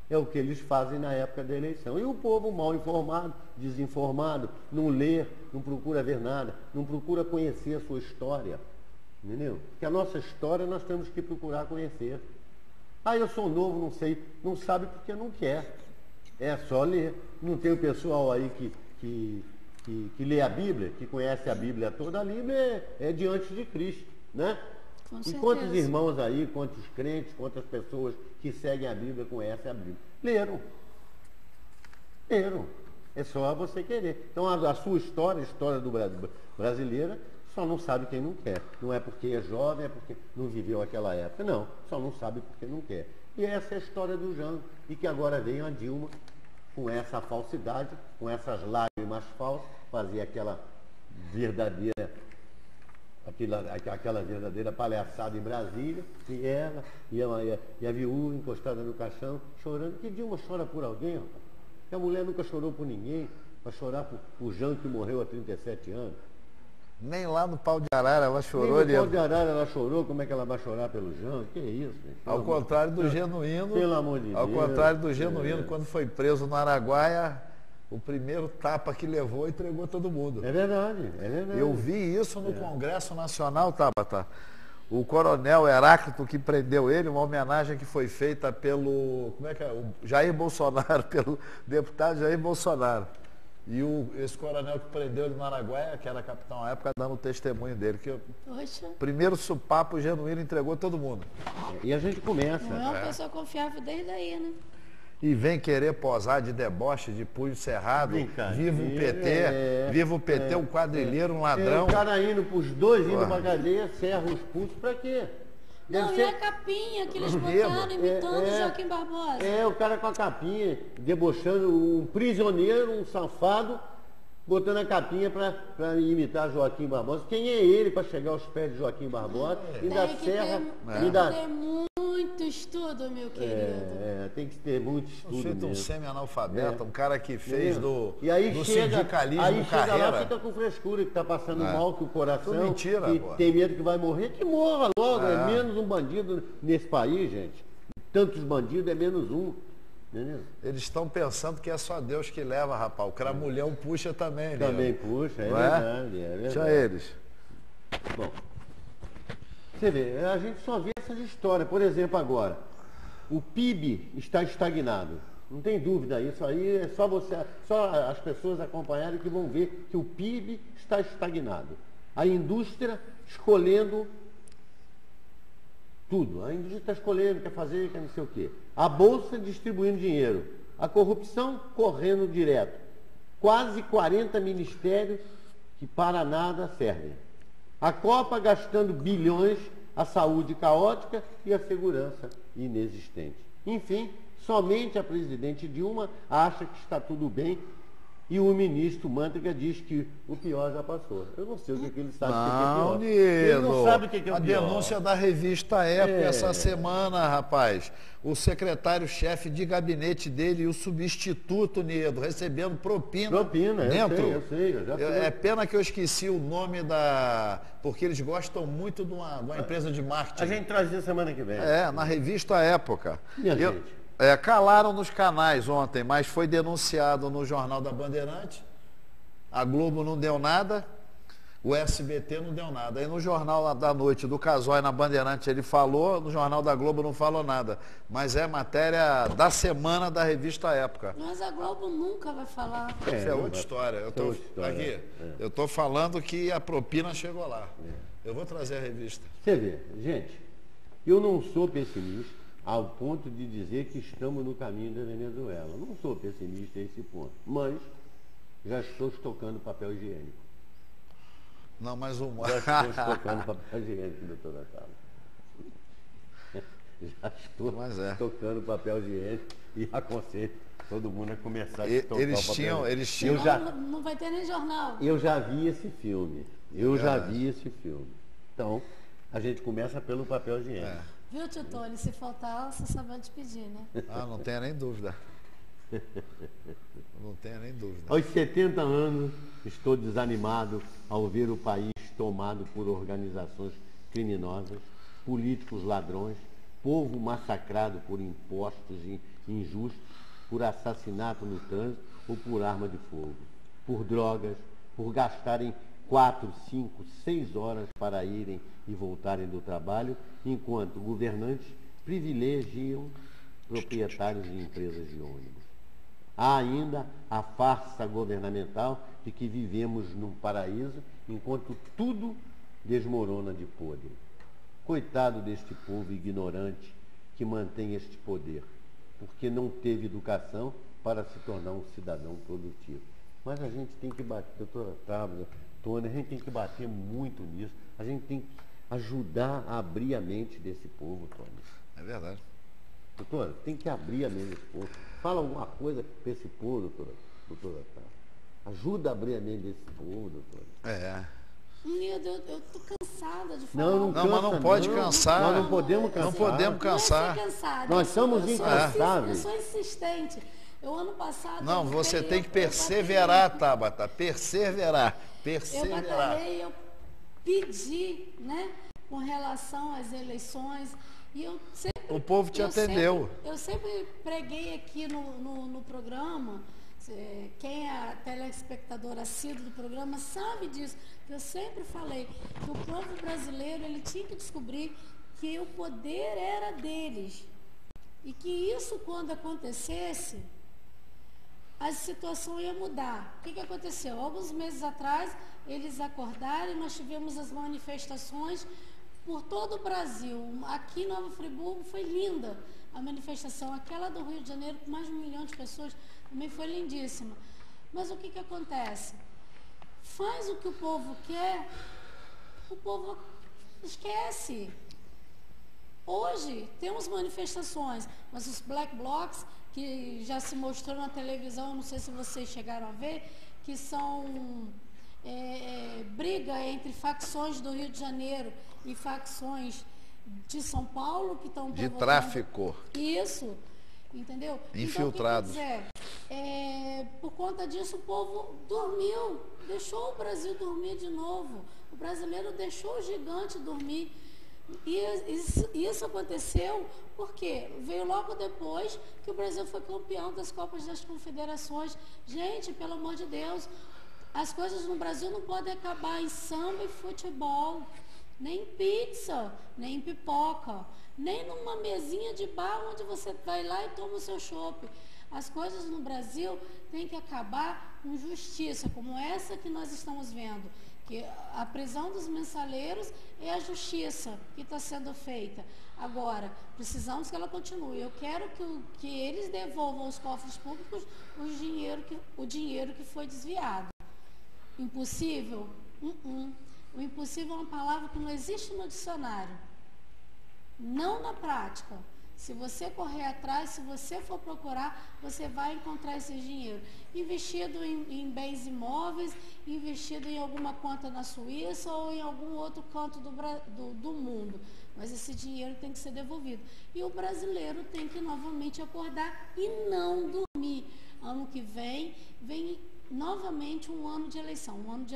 É o que eles fazem na época da eleição. E o povo mal informado, desinformado, não lê, não procura ver nada, não procura conhecer a sua história. Entendeu? Porque a nossa história nós temos que procurar conhecer. Ah, eu sou novo, não sei. Não sabe porque não quer. É só ler. Não tem o pessoal aí que lê a Bíblia, que conhece a Bíblia toda. A Bíblia é diante de Cristo, né? Com E certeza. quantos irmãos aí, quantos crentes, quantas pessoas que seguem a Bíblia, conhecem a Bíblia? Leram. Leram. É só você querer. Então a sua história, a história do brasileira, só não sabe quem não quer. Não é porque é jovem, é porque não viveu aquela época. Não, só não sabe porque não quer. E essa é a história do Jango. E que agora vem a Dilma com essa falsidade, com essas lágrimas falsas, fazer aquela verdadeira palhaçada em Brasília, e ela, e a viúva encostada no caixão, chorando. Que Dilma chora por alguém, rapaz? Que a mulher nunca chorou por ninguém, para chorar por Jango que morreu há 37 anos. Nem lá no Pau de Arara ela chorou. Nem no Pau de Arara ela chorou, como é que ela vai chorar pelo Jango? Que isso, gente? Ao contrário do Genuíno. Pelo amor de Deus. Ao contrário do Genuíno, quando foi preso no Araguaia, o primeiro tapa que levou entregou todo mundo. É verdade, é verdade. Eu vi isso no Congresso Nacional, Tabata. O coronel Heráclito que prendeu ele, uma homenagem que foi feita pelo, o Jair Bolsonaro, pelo deputado Jair Bolsonaro. E esse coronel que prendeu ele no Araguaia, que era capitão à época, dando o testemunho dele. Que Poxa. Primeiro supapo Genuíno entregou todo mundo. E a gente começa. Não é uma pessoa confiável desde aí, né? E vem querer posar de deboche, de punho cerrado, viva o PT, viva o PT, um quadrilheiro, um ladrão. O cara indo pros dois, indo pra cadeia, serra os pulsos, pra quê? Não, e a capinha que eles botaram imitando Joaquim Barbosa? O cara com a capinha, debochando um prisioneiro, um safado, botando a capinha para imitar Joaquim Barbosa. Quem é ele para chegar aos pés de Joaquim Barbosa? Tem que ter muito estudo, meu querido. Tem que ter muito estudo mesmo. Um semi-analfabeta, um cara que fez do chega, sindicalismo aí chega carreira. lá, fica com frescura, que está passando mal, que o coração, mentira, que tem medo que vai morrer, que morra logo. É menos um bandido nesse país, gente. Tantos bandidos é menos um. Entendeu? Eles estão pensando que é só Deus que leva, rapaz. O cramulhão puxa também, né? Também puxa, é verdade. Deixa eles. Bom, você vê, a gente só vê essas histórias. Por exemplo, agora, o PIB está estagnado. Não tem dúvida, isso aí é só as pessoas acompanharem que vão ver que o PIB está estagnado. A indústria escolhendo tudo. A indústria está escolhendo, quer fazer, quer não sei o quê. A Bolsa distribuindo dinheiro. A corrupção correndo direto. Quase 40 ministérios que para nada servem. A Copa gastando bilhões, a saúde caótica e a segurança inexistente. Enfim, somente a presidente Dilma acha que está tudo bem E o ministro Manteiga diz que o pior já passou. Eu não sei o que ele sabe o que é Não, pior. Ele não Nilo. sabe o que é o A pior. denúncia da revista Época essa semana, rapaz. O secretário-chefe de gabinete dele e o substituto, Nido, recebendo propina. Propina, dentro. eu sei. Eu já sei. É pena que eu esqueci o nome da... Porque eles gostam muito de uma empresa de marketing. A gente traz isso semana que vem. Na revista Época. Minha gente. Calaram nos canais ontem, mas foi denunciado no Jornal da Bandeirante. A Globo não deu nada, o SBT não deu nada. Aí no Jornal da Noite do Casói, na Bandeirante, ele falou, no Jornal da Globo não falou nada. Mas é matéria da semana da revista Época. Mas a Globo nunca vai falar. Isso é outra história. Eu estou falando que a propina chegou lá. Eu vou trazer a revista. Você vê, gente, eu não sou pessimista ao ponto de dizer que estamos no caminho da Venezuela. Não sou pessimista a esse ponto, mas já estou estocando papel higiênico. Não, mas o... Já estou estocando papel higiênico, doutora Sala. Já estou estocando papel higiênico e aconselho todo mundo a começar a estocar o papel. Eles tinham... Não vai ter nem jornal. Eu já vi esse filme. Então, a gente começa pelo papel higiênico. Viu, tio Tony? Se faltar, você só vai te pedir, né? Não tenha nem dúvida. Não tenha nem dúvida. Aos 70 anos, estou desanimado ao ver o país tomado por organizações criminosas, políticos ladrões, povo massacrado por impostos injustos, por assassinato no trânsito ou por arma de fogo, por drogas, por gastarem 4, 5, 6 horas para irem e voltarem do trabalho, enquanto governantes privilegiam proprietários de empresas de ônibus. Há ainda a farsa governamental de que vivemos num paraíso, enquanto tudo desmorona de podre. Coitado deste povo ignorante que mantém este poder, porque não teve educação para se tornar um cidadão produtivo. Mas a gente tem que bater, doutora Tabata, Tony, a gente tem que bater muito nisso. A gente tem que ajudar a abrir a mente desse povo, Tony. É verdade. Doutora, tem que abrir a mente desse povo. Fala alguma coisa para esse povo, doutora Tabata. Ajuda a abrir a mente desse povo, doutora. Nido, eu tô cansada de falar. Não, mas não pode cansar. Nós não podemos cansar. Não podemos cansar. Não é ser cansada. Nós somos incansáveis. Eu sou insistente. Eu, ano passado... Não, você tem que perseverar, Tabata. Perseverar. Eu batalhei, eu pedi, né, com relação às eleições, e eu sempre... O povo te atendeu. Eu sempre preguei aqui no programa, quem é telespectador assíduo do programa sabe disso, eu sempre falei que o povo brasileiro, ele tinha que descobrir que o poder era deles, e que isso, quando acontecesse, a situação ia mudar. O que aconteceu? Alguns meses atrás, eles acordaram e nós tivemos as manifestações por todo o Brasil. Aqui em Nova Friburgo foi linda a manifestação. Aquela do Rio de Janeiro, com mais de 1 milhão de pessoas, também foi lindíssima. Mas o que acontece? Faz o que o povo quer, o povo esquece. Hoje temos manifestações, mas os black blocs, que já se mostrou na televisão, não sei se vocês chegaram a ver, que são briga entre facções do Rio de Janeiro e facções de São Paulo, que estão... De tráfico. Isso, entendeu? Infiltrados. Então, por conta disso, o povo dormiu, deixou o Brasil dormir de novo. O brasileiro deixou o gigante dormir. E isso aconteceu porque veio logo depois que o Brasil foi campeão das Copas das Confederações. Gente, pelo amor de Deus, as coisas no Brasil não podem acabar em samba e futebol, nem em pizza, nem em pipoca, nem numa mesinha de bar onde você vai lá e toma o seu chopp. As coisas no Brasil têm que acabar com justiça, como essa que nós estamos vendo. Que a prisão dos mensaleiros é a justiça que está sendo feita. Agora, precisamos que ela continue. Eu quero que eles devolvam aos cofres públicos o dinheiro que foi desviado. Impossível? O impossível é uma palavra que não existe no dicionário. Não na prática. Se você correr atrás, se você for procurar, você vai encontrar esse dinheiro. Investido em bens imóveis, investido em alguma conta na Suíça ou em algum outro canto do mundo. Mas esse dinheiro tem que ser devolvido. E o brasileiro tem que novamente acordar e não dormir. Ano que vem novamente um ano de eleição. Um ano de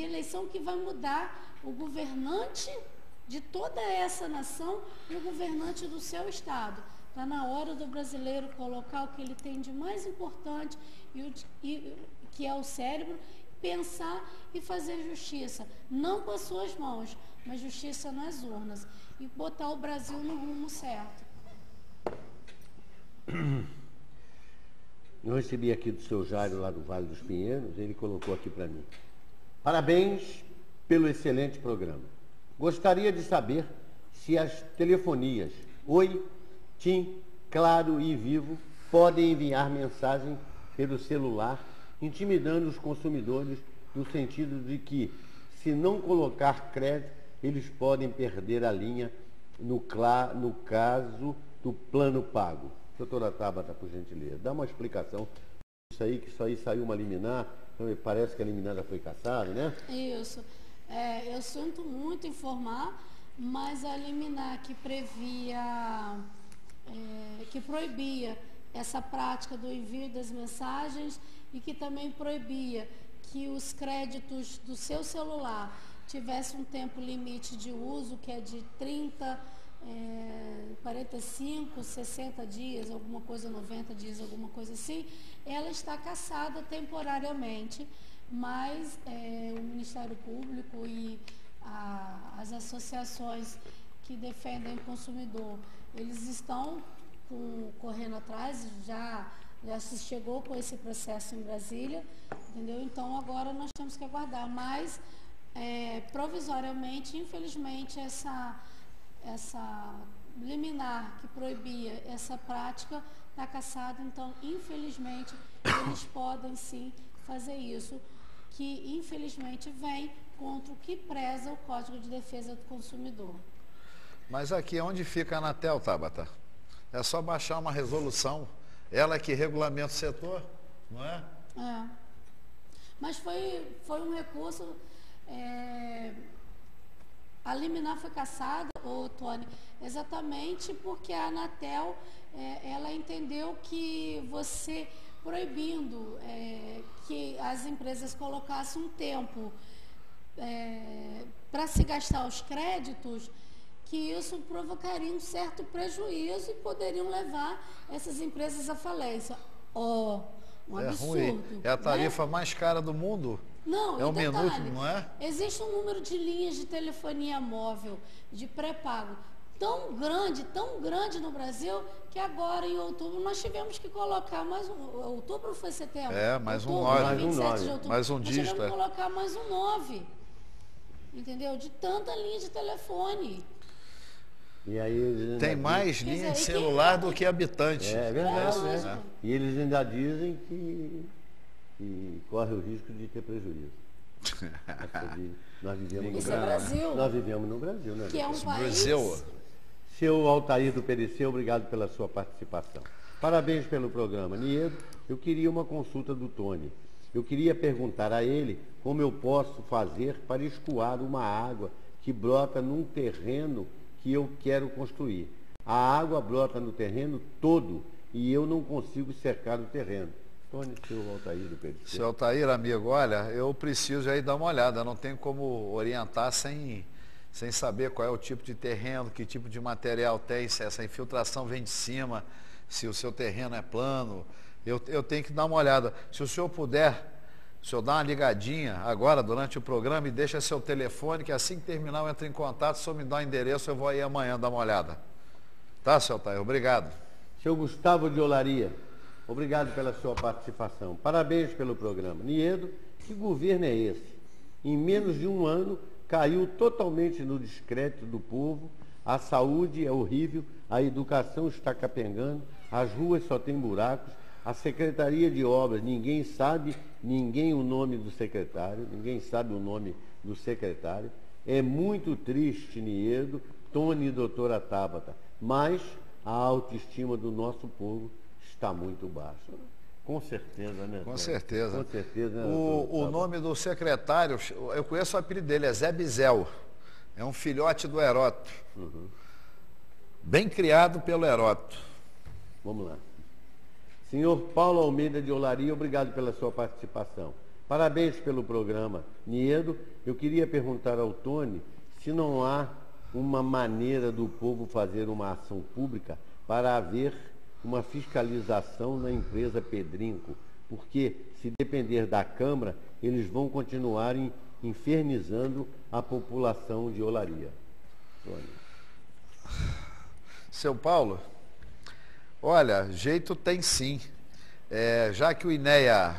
eleição que vai mudar o governante de toda essa nação e o governante do seu estado. Está na hora do brasileiro colocar o que ele tem de mais importante, que é o cérebro, pensar e fazer justiça. Não com as suas mãos, mas justiça nas urnas. E botar o Brasil no rumo certo. Eu recebi aqui do seu Jairo, lá do Vale dos Pinheiros, ele colocou aqui para mim. Parabéns pelo excelente programa. Gostaria de saber se as telefonias Oi, TIM, Claro e Vivo podem enviar mensagem pelo celular, intimidando os consumidores no sentido de que, se não colocar crédito, eles podem perder a linha no caso do plano pago. Doutora Tabata, por gentileza, dá uma explicação. Isso aí saiu uma liminar, parece que a liminar já foi cassada, né? Isso. Eu sinto muito informar, mas a liminar que proibia essa prática do envio das mensagens e que também proibia que os créditos do seu celular tivessem um tempo limite de uso, que é de 30, 45, 60 dias, alguma coisa, 90 dias, alguma coisa assim, ela está cassada temporariamente. Mas o Ministério Público e as associações que defendem o consumidor, eles estão correndo atrás, já se chegou com esse processo em Brasília, entendeu? Então agora nós temos que aguardar, mas provisoriamente, infelizmente, essa liminar que proibia essa prática está cassada, então infelizmente eles podem sim fazer isso, que infelizmente vem contra o que preza o Código de Defesa do Consumidor. Mas aqui onde fica a Anatel, Tabata? É só baixar uma resolução, ela que regulamenta o setor, não é? Mas foi um recurso, a liminar foi cassada, Tony, exatamente porque a Anatel, ela entendeu que você proibindo que as empresas colocassem um tempo para se gastar os créditos, que isso provocaria um certo prejuízo e poderiam levar essas empresas à falência. Um absurdo. Ruim. É a tarifa mais cara do mundo? Não, é um detalhe, minuto, não é? Existe um número de linhas de telefonia móvel de pré-pago tão grande no Brasil, que agora em outubro nós tivemos que colocar mais um. Outubro foi setembro? Mais um 9. Mais um dígito. Nós tivemos que colocar mais um 9. Entendeu? De tanta linha de telefone. E aí tem mais linha de celular do que habitante. É verdade, né? E eles ainda dizem que corre o risco de ter prejuízo. Nós vivemos no Brasil. Nós vivemos no Brasil, né? Que é um país. Brasil. Seu Altair do PDC, obrigado pela sua participação. Parabéns pelo programa. Niedo, eu queria uma consulta do Tony. Eu queria perguntar a ele como eu posso fazer para escoar uma água que brota num terreno que eu quero construir. A água brota no terreno todo e eu não consigo cercar o terreno. Tony, seu Altair do PDC. Seu Altair, amigo, olha, eu preciso aí dar uma olhada, não tenho como orientar sem saber qual é o tipo de terreno, que tipo de material tem, se essa infiltração vem de cima, se o seu terreno é plano. Eu tenho que dar uma olhada. Se o senhor puder, o senhor dá uma ligadinha agora durante o programa e deixa seu telefone, que assim que terminar eu entro em contato, o senhor me dá o endereço, eu vou aí amanhã dar uma olhada. Tá, seu Altair? Obrigado. Seu Gustavo de Olaria, obrigado pela sua participação. Parabéns pelo programa. Niedo, que governo é esse? Em menos de um ano, caiu totalmente no descrédito do povo, a saúde é horrível, a educação está capengando, as ruas só têm buracos, a Secretaria de Obras, ninguém sabe o nome do secretário, É muito triste, Niedo, Tony e doutora Tabata, mas a autoestima do nosso povo está muito baixa. Com certeza, né? Com certeza. Com certeza. O nome do secretário, eu conheço o apelido dele, é Zé Bizel. É um filhote do Heródoto. Bem criado pelo Heródoto. Vamos lá. Senhor Paulo Almeida de Olaria, obrigado pela sua participação. Parabéns pelo programa. Niedo, eu queria perguntar ao Tony se não há uma maneira do povo fazer uma ação pública para haver uma fiscalização na empresa Pedrinco, porque se depender da Câmara, eles vão continuar infernizando a população de Olaria. Tony. Seu Paulo, olha, jeito tem sim. Já que o INEA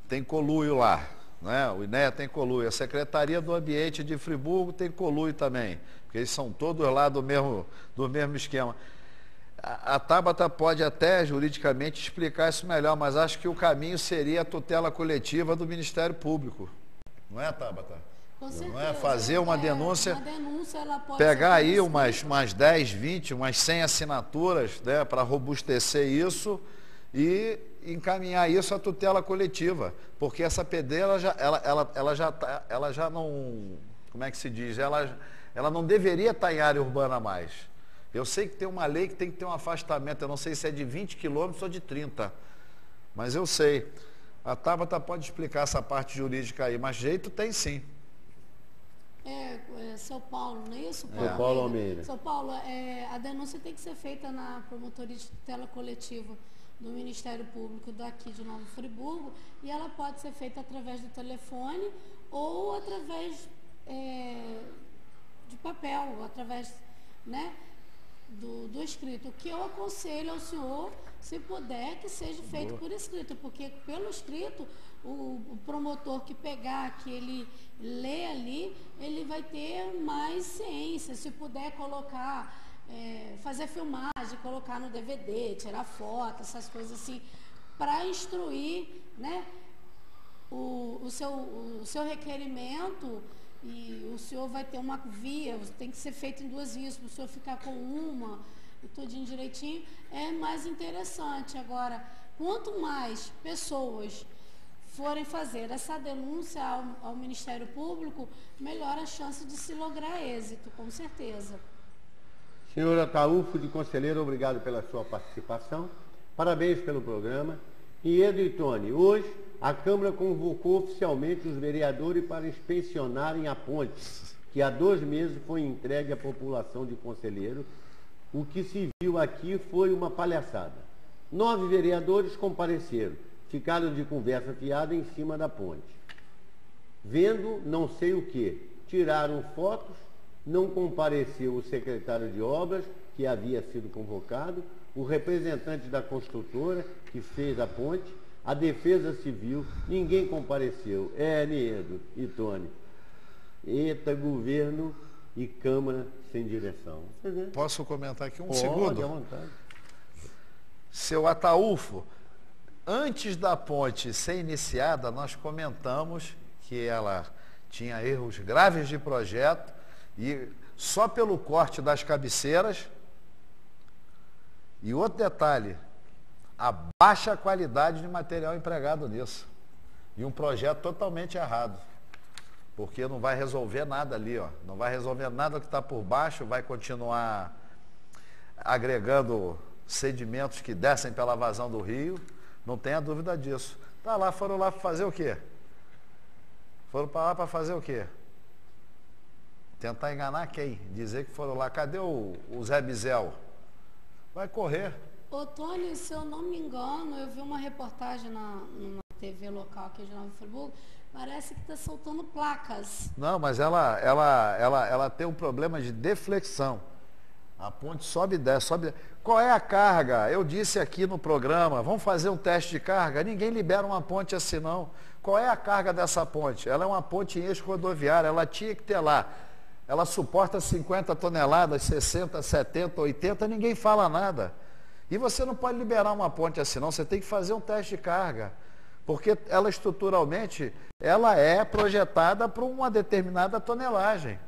tem conluio lá, né? O INEA tem conluio, a Secretaria do Ambiente de Friburgo tem conluio também, porque eles são todos lá do mesmo esquema. A Tabata pode até juridicamente explicar isso melhor, mas acho que o caminho seria a tutela coletiva do Ministério Público. Não é, Tabata? Com certeza. Não é fazer uma denúncia, uma denúncia ela pode pegar aí umas 10, 20, umas 100 assinaturas, né, para robustecer isso e encaminhar isso à tutela coletiva, porque essa pedreira ela já não, como é que se diz, ela não deveria estar em área urbana mais. Eu sei que tem uma lei que tem que ter um afastamento, eu não sei se é de 20 quilômetros ou de 30, mas eu sei. A Tabata pode explicar essa parte jurídica aí, mas jeito tem sim. São Paulo, não é isso, Paulo? São Paulo Almeida. São Paulo, a denúncia tem que ser feita na promotoria de tutela coletiva do Ministério Público daqui de Nova Friburgo, e ela pode ser feita através do telefone ou através de papel, ou através, né, do escrito. O que eu aconselho ao senhor, se puder, que seja feito por escrito, porque pelo escrito, o promotor que pegar, que ele lê ali, ele vai ter mais ciência. Se puder colocar, fazer filmagem, colocar no DVD, tirar foto, essas coisas assim, para instruir, né, o seu requerimento. E o senhor vai ter uma via, tem que ser feito em 2 vias, para o senhor ficar com uma e tudinho direitinho, é mais interessante. Agora, quanto mais pessoas forem fazer essa denúncia ao Ministério Público, melhor a chance de se lograr êxito, com certeza. Senhor Ataúfo de Conselheiro, obrigado pela sua participação. Parabéns pelo programa. Niedo e Tony, hoje a Câmara convocou oficialmente os vereadores para inspecionarem a ponte, que há 2 meses foi entregue à população de Conselheiro. O que se viu aqui foi uma palhaçada. 9 vereadores compareceram, ficaram de conversa fiada em cima da ponte. Vendo não sei o que, tiraram fotos, não compareceu o secretário de obras, que havia sido convocado, o representante da construtora, que fez a ponte, a Defesa Civil, ninguém compareceu. Niedo e Tony. Eita, governo e Câmara sem direção. Posso comentar aqui um Pode, segundo? à vontade. Seu Ataúfo, antes da ponte ser iniciada, nós comentamos que ela tinha erros graves de projeto e só pelo corte das cabeceiras. E outro detalhe, a baixa qualidade de material empregado nisso. E um projeto totalmente errado. Porque não vai resolver nada ali, ó. Não vai resolver nada que está por baixo, vai continuar agregando sedimentos que descem pela vazão do rio. Não tenha dúvida disso. Foram lá para fazer o quê? Foram para lá para fazer o quê? Tentar enganar quem? Dizer que foram lá. Cadê o Zé Bizel? Vai correr. Ô, Tony, se eu não me engano, eu vi uma reportagem numa TV local aqui de Nova Friburgo, parece que está soltando placas. Não, mas ela tem um problema de deflexão. A ponte sobe e desce, sobe e desce. Qual é a carga? Eu disse aqui no programa, vamos fazer um teste de carga. Ninguém libera uma ponte assim, não. Qual é a carga dessa ponte? Ela é uma ponte em eixo rodoviário, ela tinha que ter lá. Ela suporta 50 toneladas, 60, 70, 80, ninguém fala nada. E você não pode liberar uma ponte assim, não. Você tem que fazer um teste de carga. Porque ela estruturalmente, ela é projetada para uma determinada tonelagem.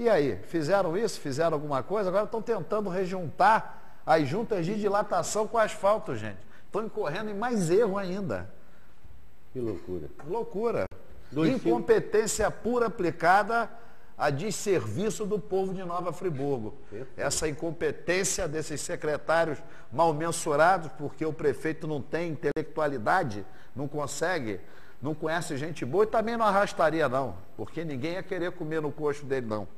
E aí, fizeram isso, fizeram alguma coisa, agora estão tentando rejuntar as juntas de dilatação com asfalto, gente. Estão incorrendo em mais erro ainda. Que loucura. Loucura. 25. Incompetência pura aplicada a desserviço do povo de Nova Friburgo. Essa incompetência desses secretários mal mensurados, porque o prefeito não tem intelectualidade, não consegue, não conhece gente boa e também não arrastaria não, porque ninguém ia querer comer no coxo dele não.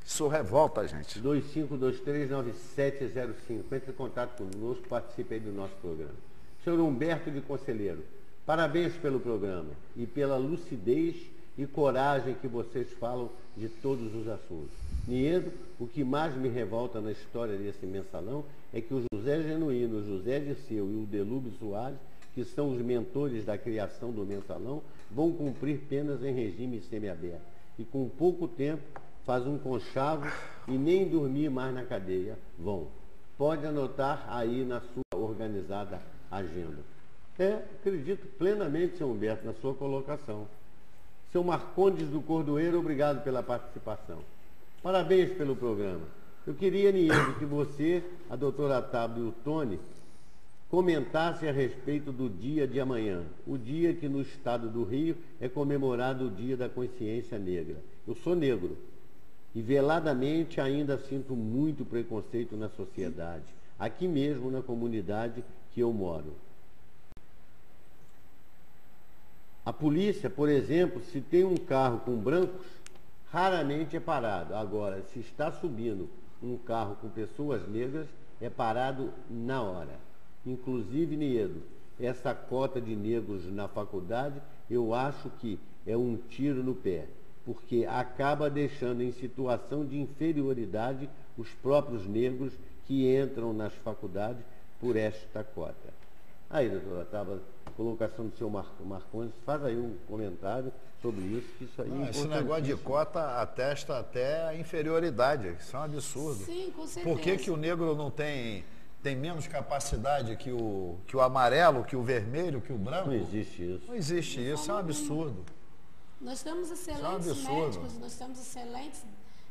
Isso revolta, gente. 25239705. Entre em contato conosco, participe aí do nosso programa. Senhor Humberto de Conselheiro, parabéns pelo programa e pela lucidez e coragem que vocês falam de todos os assuntos. Niedo, o que mais me revolta na história desse mensalão é que o José Genuíno, o José Dirceu e o Delúbio Soares, que são os mentores da criação do mensalão, vão cumprir penas em regime semiaberto. E com pouco tempo faz um conchavo e nem dormir mais na cadeia vão. Pode anotar aí na sua organizada agenda. Acredito plenamente, senhor Humberto, na sua colocação. Seu Marcondes do Cordoeiro, obrigado pela participação. Parabéns pelo programa. Eu queria, Niedo, que você, a doutora Tábua e o Tony, comentasse a respeito do dia de amanhã, o dia que no estado do Rio é comemorado o Dia da Consciência Negra. Eu sou negro e veladamente ainda sinto muito preconceito na sociedade, aqui mesmo na comunidade que eu moro. A polícia, por exemplo, se tem um carro com brancos, raramente é parado. Agora, se está subindo um carro com pessoas negras, é parado na hora. Inclusive, Niedo, essa cota de negros na faculdade, eu acho que é um tiro no pé, porque acaba deixando em situação de inferioridade os próprios negros que entram nas faculdades por esta cota. Aí, doutora Tábua, colocação do seu Marcondes, faz aí um comentário sobre isso, que isso aí é esse negócio de cota atesta até a inferioridade, isso é um absurdo. Sim, com certeza. Por que o negro não tem menos capacidade que o amarelo, que o vermelho, que o branco? Não existe isso. Não existe isso, é um absurdo. Nós temos excelentes médicos, nós temos excelentes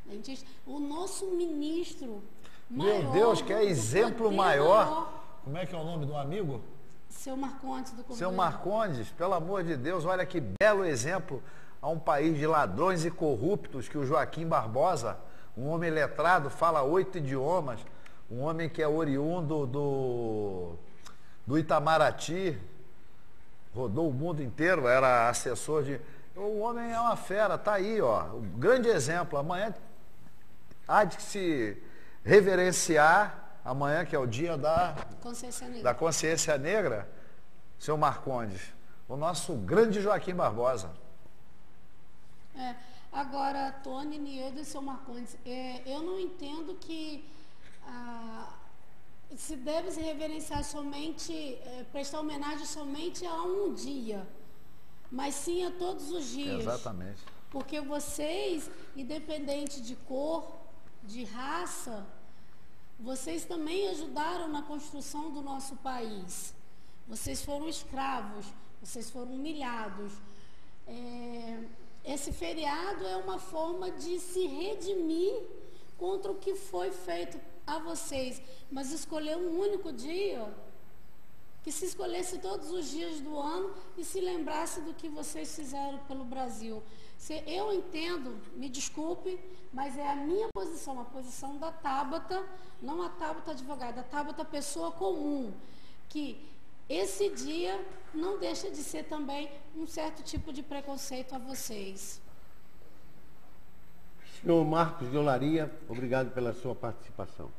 dentistas. O nosso ministro maior... Meu Deus, que é exemplo maior. Como é que é o nome do amigo? Seu Marcondes do Cordoeiro. Seu Marcondes, pelo amor de Deus, olha que belo exemplo a um país de ladrões e corruptos que o Joaquim Barbosa, um homem letrado, fala 8 idiomas, um homem que é oriundo do Itamaraty, rodou o mundo inteiro, era assessor de... O homem é uma fera, tá aí, ó, um grande exemplo. Amanhã há de se reverenciar, amanhã que é o dia da Consciência Negra, seu Marcondes, o nosso grande Joaquim Barbosa. Agora, Tony, Niedo e seu Marcondes, eu não entendo que se deve se reverenciar somente, prestar homenagem somente a um dia, mas sim a todos os dias. Exatamente. Porque vocês, independente de cor, de raça, vocês também ajudaram na construção do nosso país. Vocês foram escravos, vocês foram humilhados. Esse feriado é uma forma de se redimir contra o que foi feito a vocês. Mas escolher um único dia, que se escolhesse todos os dias do ano e se lembrasse do que vocês fizeram pelo Brasil. Eu entendo, me desculpe, mas é a minha posição, a posição da Tábata, não a Tábata advogada, a Tábata pessoa comum, que esse dia não deixa de ser também um certo tipo de preconceito a vocês. Senhor Marcos de Olaria, obrigado pela sua participação.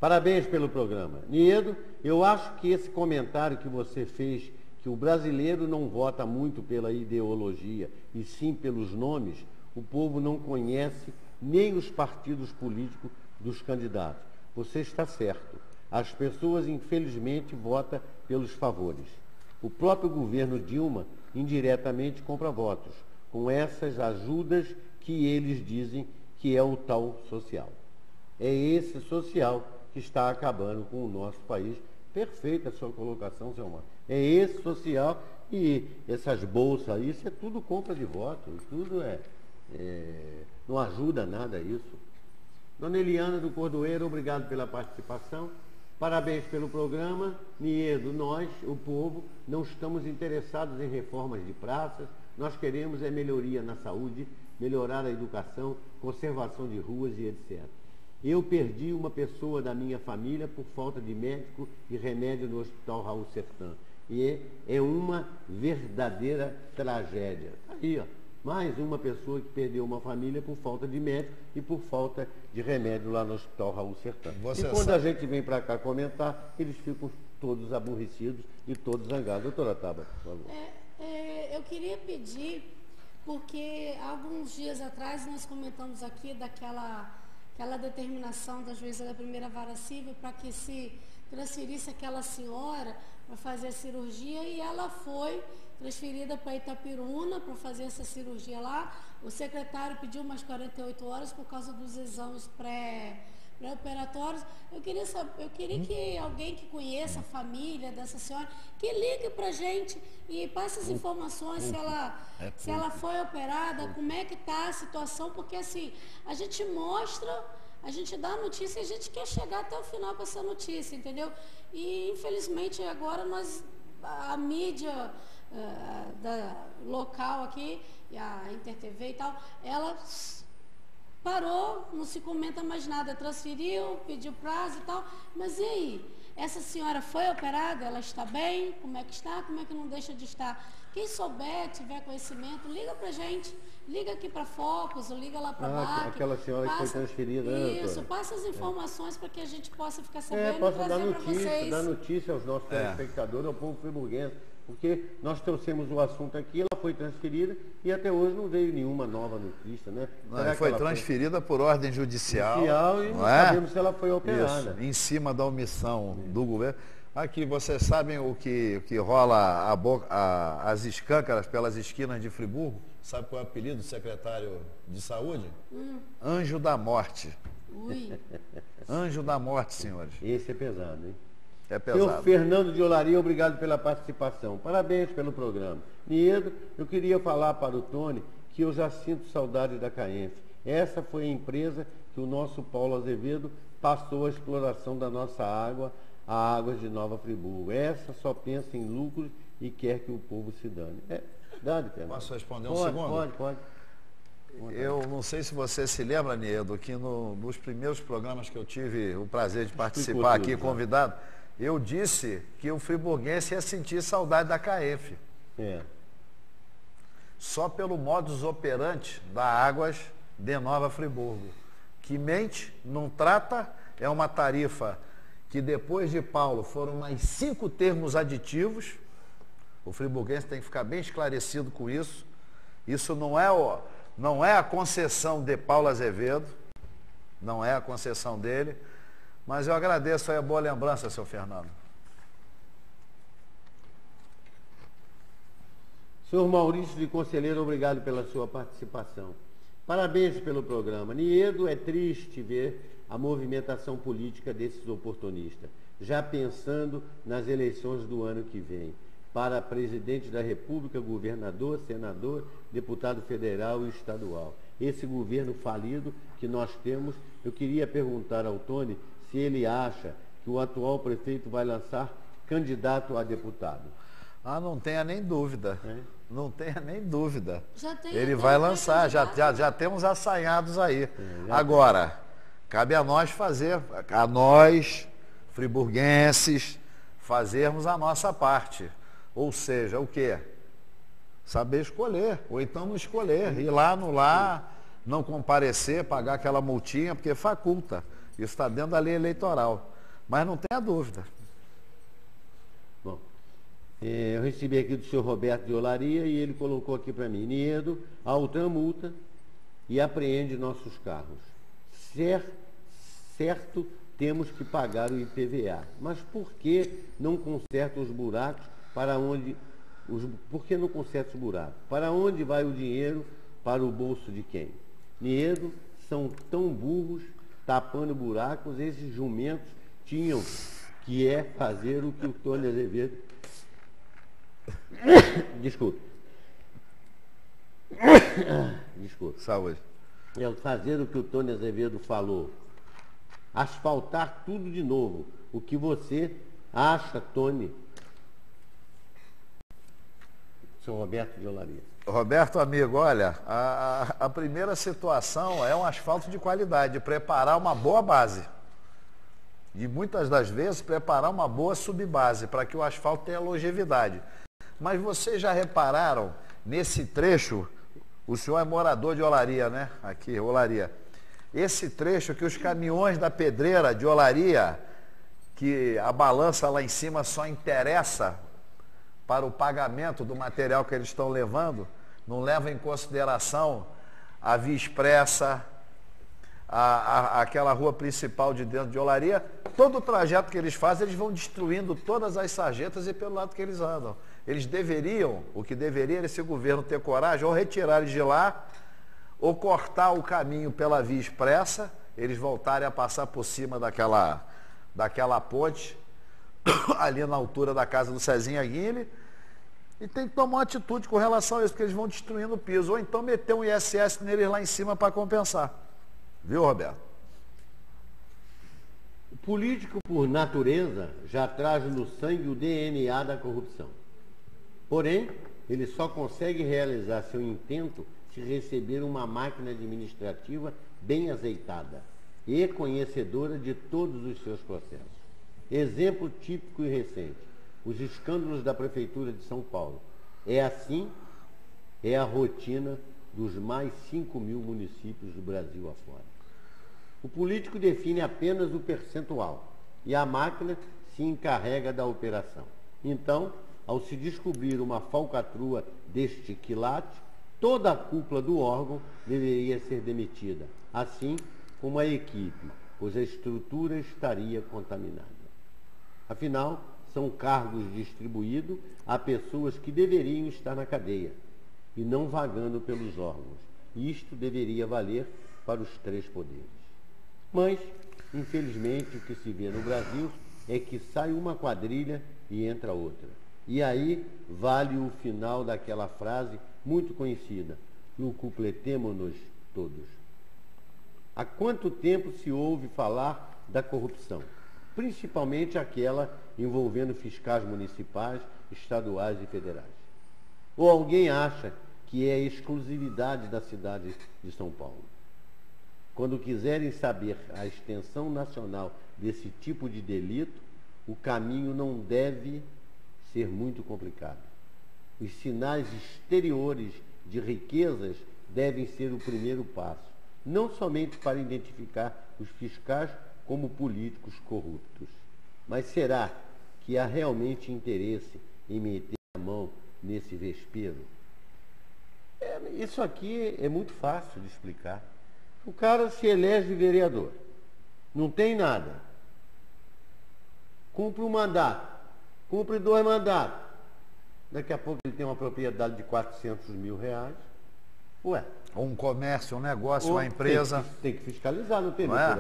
Parabéns pelo programa. Niedo, eu acho que esse comentário que você fez, que o brasileiro não vota muito pela ideologia, e sim pelos nomes, o povo não conhece nem os partidos políticos dos candidatos. Você está certo. As pessoas, infelizmente, votam pelos favores. O próprio governo Dilma, indiretamente, compra votos, com essas ajudas que eles dizem que é o tal social. É esse social que está acabando com o nosso país. Perfeita a sua colocação, seu Marcos. É esse social e essas bolsas aí, isso é tudo compra de voto, tudo não ajuda nada isso. Dona Eliana do Cordoeiro, obrigado pela participação. Parabéns pelo programa. Niedo, nós, o povo, não estamos interessados em reformas de praças. Nós queremos melhoria na saúde, melhorar a educação, conservação de ruas e etc. Eu perdi uma pessoa da minha família por falta de médico e remédio no Hospital Raul Sertã. E é uma verdadeira tragédia. Aí, ó, mais uma pessoa que perdeu uma família por falta de médico e por falta de remédio lá no Hospital Raul Sertã. E quando a gente vem para cá comentar, eles ficam todos aborrecidos e todos zangados. Doutora Tabata, por favor. Eu queria pedir, porque alguns dias atrás nós comentamos aqui daquela determinação da juíza da primeira vara civil para que se transferisse aquela senhora para fazer a cirurgia, e ela foi transferida para Itapiruna para fazer essa cirurgia lá. O secretário pediu umas 48 horas por causa dos exames pré-operatórios. Eu queria que alguém que conheça a família dessa senhora, que ligue para a gente e passe as informações, se ela foi operada, como é que está a situação, porque assim, a gente mostra, a gente dá a notícia e a gente quer chegar até o final com essa notícia, entendeu? E infelizmente agora a mídia local aqui, a InterTV e tal, ela parou, não se comenta mais nada, transferiu, pediu prazo e tal, mas e aí? Essa senhora foi operada, ela está bem? Como é que está? Como é que não deixa de estar? Quem souber, tiver conhecimento, liga pra gente, liga aqui para Focus, ou liga lá para BAC. Aquela senhora que foi transferida. Isso, passa as informações para que a gente possa ficar sabendo e possa trazer dar notícia aos nossos telespectadores, ao povo friburguense. Porque nós trouxemos o assunto aqui, ela foi transferida e até hoje não veio nenhuma nova notícia, né? Não, foi transferida por ordem judicial. E não sabemos se ela foi operada. Isso, em cima da omissão do governo. Aqui, vocês sabem o que rola as escâncaras pelas esquinas de Friburgo? Sabe qual é o apelido do secretário de saúde? Anjo da Morte. Ui. Anjo da Morte, senhores. Esse é pesado, hein? É pesado. Senhor Fernando de Olaria, obrigado pela participação. Parabéns pelo programa. Niedo, eu queria falar para o Tony que eu já sinto saudade da CAENF. Essa foi a empresa que o nosso Paulo Azevedo passou a exploração da nossa água, a Águas de Nova Friburgo. Essa só pensa em lucros e quer que o povo se dane. É verdade, Fernando. Posso responder um segundo? Pode. Eu não sei se você se lembra, Niedo, que nos primeiros programas que eu tive o prazer de participar aqui, convidado, eu disse que o friburguense ia sentir saudade da CAENF. Só pelo modus operandi da Águas de Nova Friburgo. Que mente, não trata, é uma tarifa que depois de Paulo foram mais 5 termos aditivos. O friburguense tem que ficar bem esclarecido com isso. Isso não é a concessão de Paulo Azevedo, não é a concessão dele. Mas eu agradeço aí a boa lembrança, seu Fernando. Senhor Maurício de Conselheiro, obrigado pela sua participação. Parabéns pelo programa. Niedo, é triste ver a movimentação política desses oportunistas, já pensando nas eleições do ano que vem, para presidente da República, governador, senador, deputado federal e estadual. Esse governo falido que nós temos, eu queria perguntar ao Tony se ele acha que o atual prefeito vai lançar candidato a deputado. Não tenha nem dúvida. Não tenha nem dúvida. Ele vai lançar, já temos assanhados aí. Agora, cabe a nós friburguenses, fazermos a nossa parte. Ou seja, o quê? Saber escolher, ou então não escolher, ir lá, anular, não comparecer, pagar aquela multinha, porque faculta. Isso está dentro da lei eleitoral. Mas não tenha dúvida. Bom, eu recebi aqui do senhor Roberto de Olaria e ele colocou aqui para mim: Niedo, a Altran multa e apreende nossos carros. Certo, temos que pagar o IPVA. Mas por que não conserta os buracos por que não conserta os buracos? Para onde vai o dinheiro? Para o bolso de quem? Niedo, são tão burros, tapando buracos, esses jumentos tinham que fazer o que o Tony Azevedo Desculpa. Saúde. É fazer o que o Tony Azevedo falou. Asfaltar tudo de novo. O que você acha, Tony? São Roberto de Olaria. Roberto, amigo, olha, a primeira situação é um asfalto de qualidade, preparar uma boa base. E muitas das vezes preparar uma boa subbase, para que o asfalto tenha longevidade. Mas vocês já repararam, nesse trecho, o senhor é morador de Olaria, né? Aqui, Olaria. Esse trecho que os caminhões da pedreira de Olaria, que a balança lá em cima só interessa para o pagamento do material que eles estão levando, não leva em consideração a via expressa, aquela rua principal de dentro de Olaria. Todo o trajeto que eles fazem, eles vão destruindo todas as sarjetas e pelo lado que eles andam. Eles deveriam, o que deveria era esse governo ter coragem, ou retirar eles de lá, ou cortar o caminho pela via expressa, eles voltarem a passar por cima daquela ponte, ali na altura da casa do Cezinha Aguirre, e tem que tomar uma atitude com relação a isso, porque eles vão destruindo o piso, ou então meter um ISS neles lá em cima para compensar. Viu, Roberto? O político, por natureza, já traz no sangue o DNA da corrupção. Porém, ele só consegue realizar seu intento se receber uma máquina administrativa bem azeitada e conhecedora de todos os seus processos. Exemplo típico e recente, os escândalos da Prefeitura de São Paulo. É assim, é a rotina dos mais 5.000 municípios do Brasil afora. O político define apenas o percentual e a máquina se encarrega da operação. Então, ao se descobrir uma falcatrua deste quilate, toda a cúpula do órgão deveria ser demitida, assim como a equipe, pois a estrutura estaria contaminada. Afinal, são cargos distribuídos a pessoas que deveriam estar na cadeia e não vagando pelos órgãos. Isto deveria valer para os 3 poderes. Mas, infelizmente, o que se vê no Brasil é que sai uma quadrilha e entra outra. E aí vale o final daquela frase muito conhecida: lucupletemo-nos todos. Há quanto tempo se ouve falar da corrupção? Principalmente aquela envolvendo fiscais municipais, estaduais e federais. Ou alguém acha que é exclusividade da cidade de São Paulo? Quando quiserem saber a extensão nacional desse tipo de delito, o caminho não deve ser muito complicado. Os sinais exteriores de riquezas devem ser o primeiro passo, não somente para identificar os fiscais como políticos corruptos. Mas será que há realmente interesse em meter a mão nesse vespeiro? Isso aqui é muito fácil de explicar. O cara se elege vereador, não tem nada, cumpre um mandato, cumpre 2 mandatos, daqui a pouco ele tem uma propriedade de 400 mil reais. Ué. Um comércio, um negócio, uma empresa. Tem que fiscalizar, não tem, não é?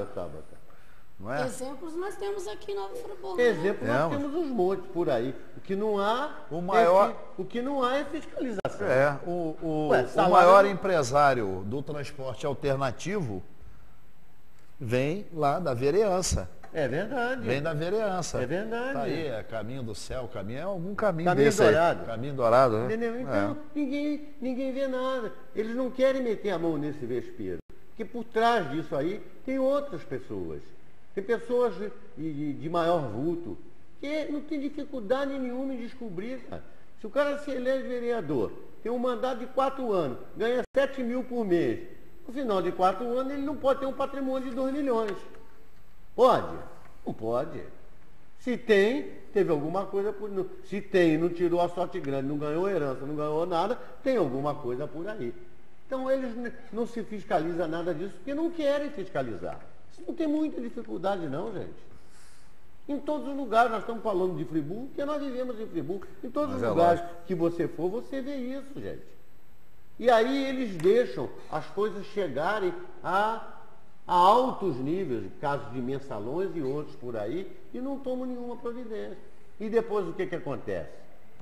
Não é? Exemplos nós temos aqui em Nova Friburgo. Exemplos né? nós temos uns montes por aí. O que não há, o que não há é fiscalização. O maior empresário do transporte alternativo vem lá da vereança. É verdade. Vem da vereança. É verdade. Tá aí, é caminho do céu, é algum caminho dourado. Aí. Caminho dourado, né? Entendeu? Então, ninguém vê nada. Eles não querem meter a mão nesse vespeiro. Porque por trás disso aí tem outras pessoas. Tem pessoas de maior vulto que não tem dificuldade nenhuma em descobrir, cara. Se o cara se elege vereador, tem um mandato de 4 anos, ganha 7 mil por mês, no final de 4 anos ele não pode ter um patrimônio de 2 milhões. Pode? Não pode. Se tem, teve alguma coisa por... Se tem, não tirou a sorte grande, não ganhou herança, não ganhou nada, tem alguma coisa por aí. Então eles não se fiscaliza nada disso porque não querem fiscalizar. Isso não tem muita dificuldade não, gente. Em todos os lugares, nós estamos falando de Friburgo, porque nós vivemos em Friburgo. Em todos os lugares que você for, você vê isso, gente. E aí eles deixam as coisas chegarem a altos níveis, casos de mensalões e outros por aí, e não tomam nenhuma providência. E depois o que acontece?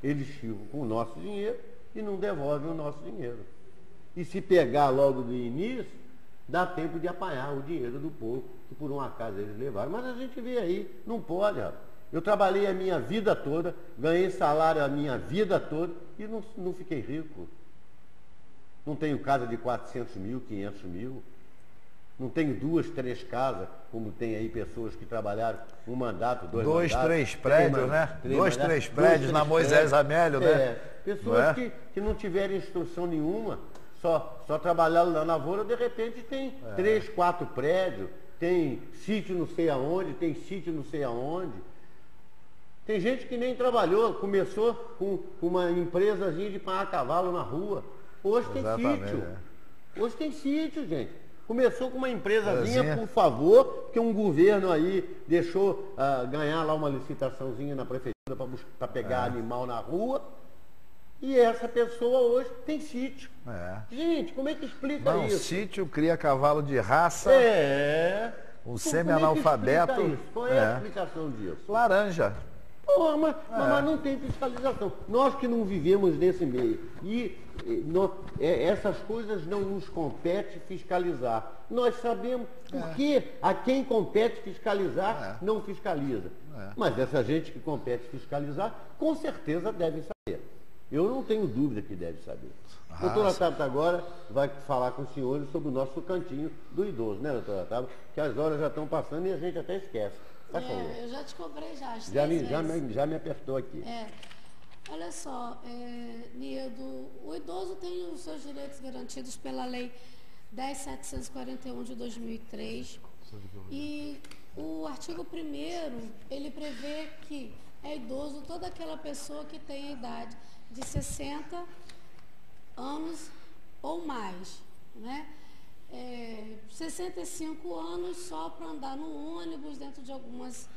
Eles ficam com o nosso dinheiro e não devolvem o nosso dinheiro. E se pegar logo do início, dá tempo de apanhar o dinheiro do povo, que por um acaso eles levaram. Mas a gente vê aí, não pode, rapaz. Eu trabalhei a minha vida toda, ganhei salário a minha vida toda e não fiquei rico. Não tenho casa de 400 mil, 500 mil. Não tenho 2, 3 casas, como tem aí pessoas que trabalharam um mandato, 2 mandatos. 2, 3 prédios, né? 2, 3 prédios 2, 3 na Moisés Amélio, né? Pessoas que não tiveram instrução nenhuma, só trabalharam na lavoura, de repente tem 3, 4 prédios, tem sítio não sei aonde, tem sítio não sei aonde. Tem gente que nem trabalhou, começou com uma empresazinha de parar cavalo na rua. Hoje tem sítio. Hoje tem sítio, gente. Começou com uma empresazinha, por favor, que um governo aí deixou ganhar lá uma licitaçãozinha na prefeitura para pegar animal na rua. E essa pessoa hoje tem sítio. Gente, como é que explica isso? Sítio cria cavalo de raça. O semi-analfabeto. Qual é a explicação disso? Laranja. Porra, mas não tem fiscalização. Nós que não vivemos nesse meio. Essas coisas não nos compete fiscalizar. Nós sabemos porque a quem compete fiscalizar não fiscaliza. Mas essa gente que compete fiscalizar, com certeza deve saber. Eu não tenho dúvida que deve saber. A doutora Tabata agora vai falar com os senhores sobre o nosso cantinho do idoso, né, doutora Tabata? Que as horas já estão passando e a gente até esquece. Eu já te cobrei já. Já me apertou aqui. Olha só, Nido, o idoso tem os seus direitos garantidos pela Lei 10.741 de 2003. E o artigo 1º, ele prevê que é idoso toda aquela pessoa que tem a idade de 60 anos ou mais, né? 65 anos só para andar no ônibus, dentro de algumas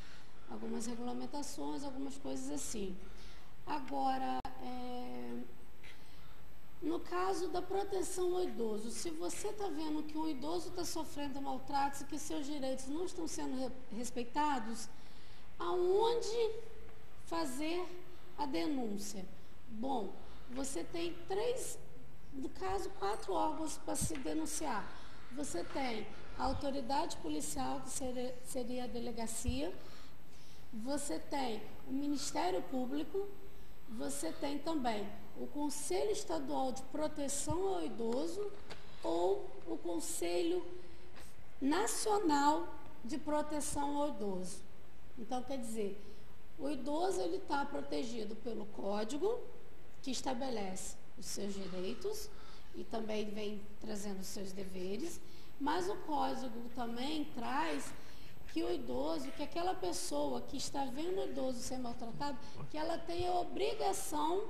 regulamentações, algumas coisas assim. Agora, no caso da proteção ao idoso, se você está vendo que um idoso está sofrendo maltratos e que seus direitos não estão sendo respeitados, aonde fazer a denúncia? Bom, você tem 4 órgãos para se denunciar. Você tem a autoridade policial, que seria a delegacia, você tem o Ministério Público, você tem também o Conselho Estadual de Proteção ao Idoso ou o Conselho Nacional de Proteção ao Idoso. Então, quer dizer, o idoso ele está protegido pelo Código, que estabelece os seus direitos e também vem trazendo os seus deveres, mas o Código também traz que o idoso, que aquela pessoa que está vendo o idoso ser maltratado, que ela tem a obrigação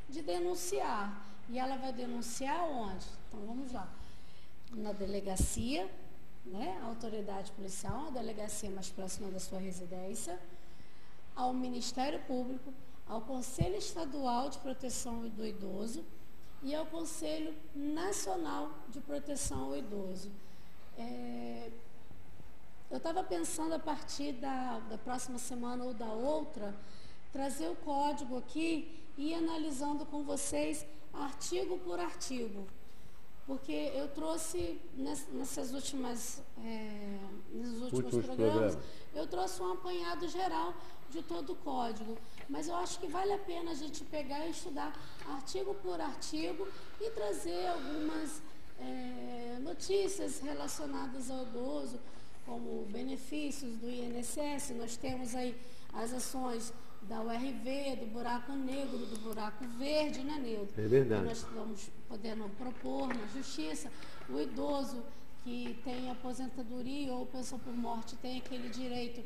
de denunciar. E ela vai denunciar onde? Então, vamos lá. Na delegacia, né? A autoridade policial, a delegacia mais próxima da sua residência, ao Ministério Público, ao Conselho Estadual de Proteção do Idoso e ao Conselho Nacional de Proteção ao Idoso. Eu estava pensando a partir da próxima semana ou da outra, trazer o código aqui e ir analisando com vocês artigo por artigo. Porque eu trouxe, nos últimos programas, eu trouxe um apanhado geral de todo o código. Mas eu acho que vale a pena a gente pegar e estudar artigo por artigo e trazer algumas notícias relacionadas ao idoso, como benefícios do INSS. Nós temos aí as ações da URV, do buraco negro, do buraco verde, né, Nildo? É verdade. E nós estamos podendo propor na justiça o idoso que tem aposentadoria ou pensão por morte tem aquele direito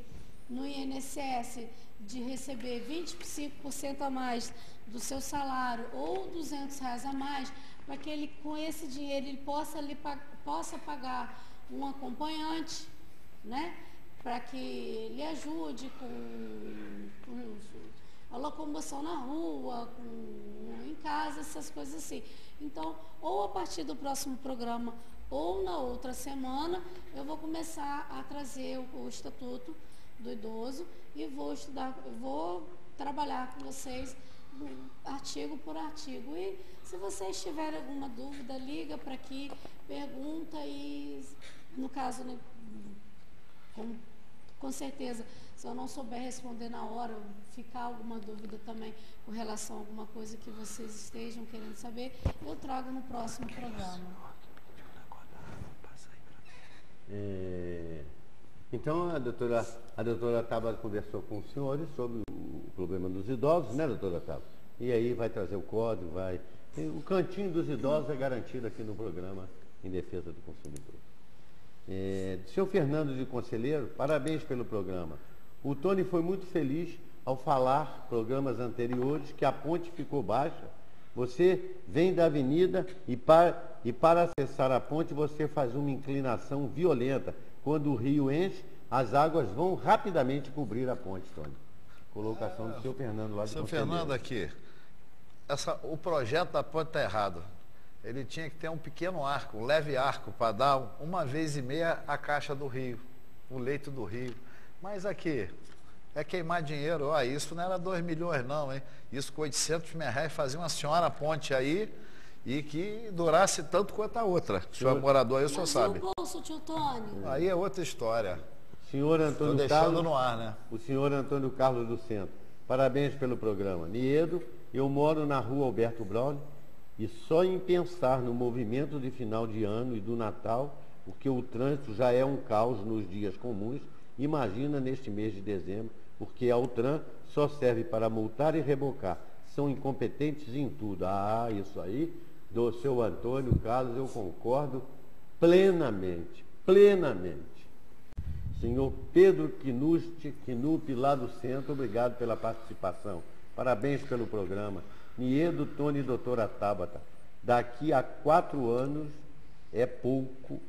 no INSS de receber 25% a mais do seu salário ou R$200 a mais, para que ele, com esse dinheiro, ele possa pagar um acompanhante, né? Para que ele ajude com a locomoção na rua, em casa, essas coisas assim. Então, ou a partir do próximo programa ou na outra semana, eu vou começar a trazer o Estatuto do Idoso e vou trabalhar com vocês artigo por artigo. E se vocês tiverem alguma dúvida, liga para aqui, pergunta e, no caso, né, com certeza, se eu não souber responder na hora, ficar alguma dúvida também com relação a alguma coisa que vocês estejam querendo saber, eu trago no próximo programa. Então, a doutora Tabata conversou com os senhores sobre o problema dos idosos, né, doutora Tabata? E aí vai trazer o código, o cantinho dos idosos é garantido aqui no programa em defesa do consumidor. Senhor Fernando de Conselheiro, parabéns pelo programa. O Tony foi muito feliz ao falar programas anteriores que a ponte ficou baixa. Você vem da avenida e para acessar a ponte você faz uma inclinação violenta. Quando o rio enche, as águas vão rapidamente cobrir a ponte, Tony. Colocação do senhor Fernando lá de Senhor Conselheiro. Fernando aqui, o projeto da ponte está errado. Ele tinha que ter um pequeno arco, um leve arco, para dar 1,5 vezes a caixa do rio, o leito do rio. Mas aqui, é queimar dinheiro. Isso não era 2 milhões não, hein? Isso com 800 mil reais fazia uma senhora ponte aí e que durasse tanto quanto a outra. O senhor morador aí, o senhor sabe. O bolso, tio Tony? Aí é outra história. Senhor Estou Antônio deixando Carlos, no ar, né? o senhor Antônio Carlos do Centro. Parabéns pelo programa. Niedo, eu moro na rua Alberto Brown e só em pensar no movimento de final de ano e do Natal, porque o trânsito já é um caos nos dias comuns, imagina neste mês de dezembro, porque a Altran só serve para multar e rebocar. São incompetentes em tudo. Isso aí, do seu Antônio Carlos, eu concordo plenamente. Senhor Pedro Quinupi, lá do Centro, obrigado pela participação. Parabéns pelo programa. Niedo, Tony e doutora Tabata. Daqui a 4 anos é pouco.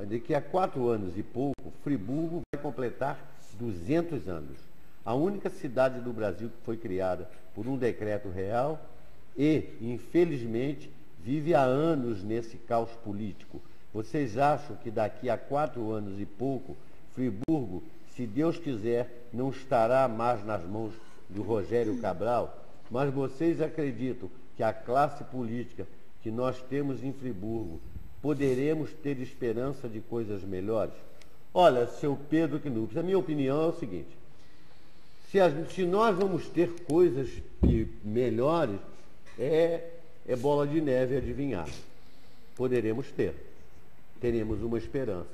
Daqui a 4 anos e pouco, Friburgo vai completar 200 anos. A única cidade do Brasil que foi criada por um decreto real e, infelizmente, vive há anos nesse caos político. Vocês acham que daqui a 4 anos e pouco, Friburgo, se Deus quiser, não estará mais nas mãos do Rogério Cabral? Mas vocês acreditam que a classe política que nós temos em Friburgo, poderemos ter esperança de coisas melhores? Olha, seu Pedro Quinupi, a minha opinião é o seguinte: se nós vamos ter coisas melhores, é bola de neve adivinhar. Poderemos ter. Teremos uma esperança.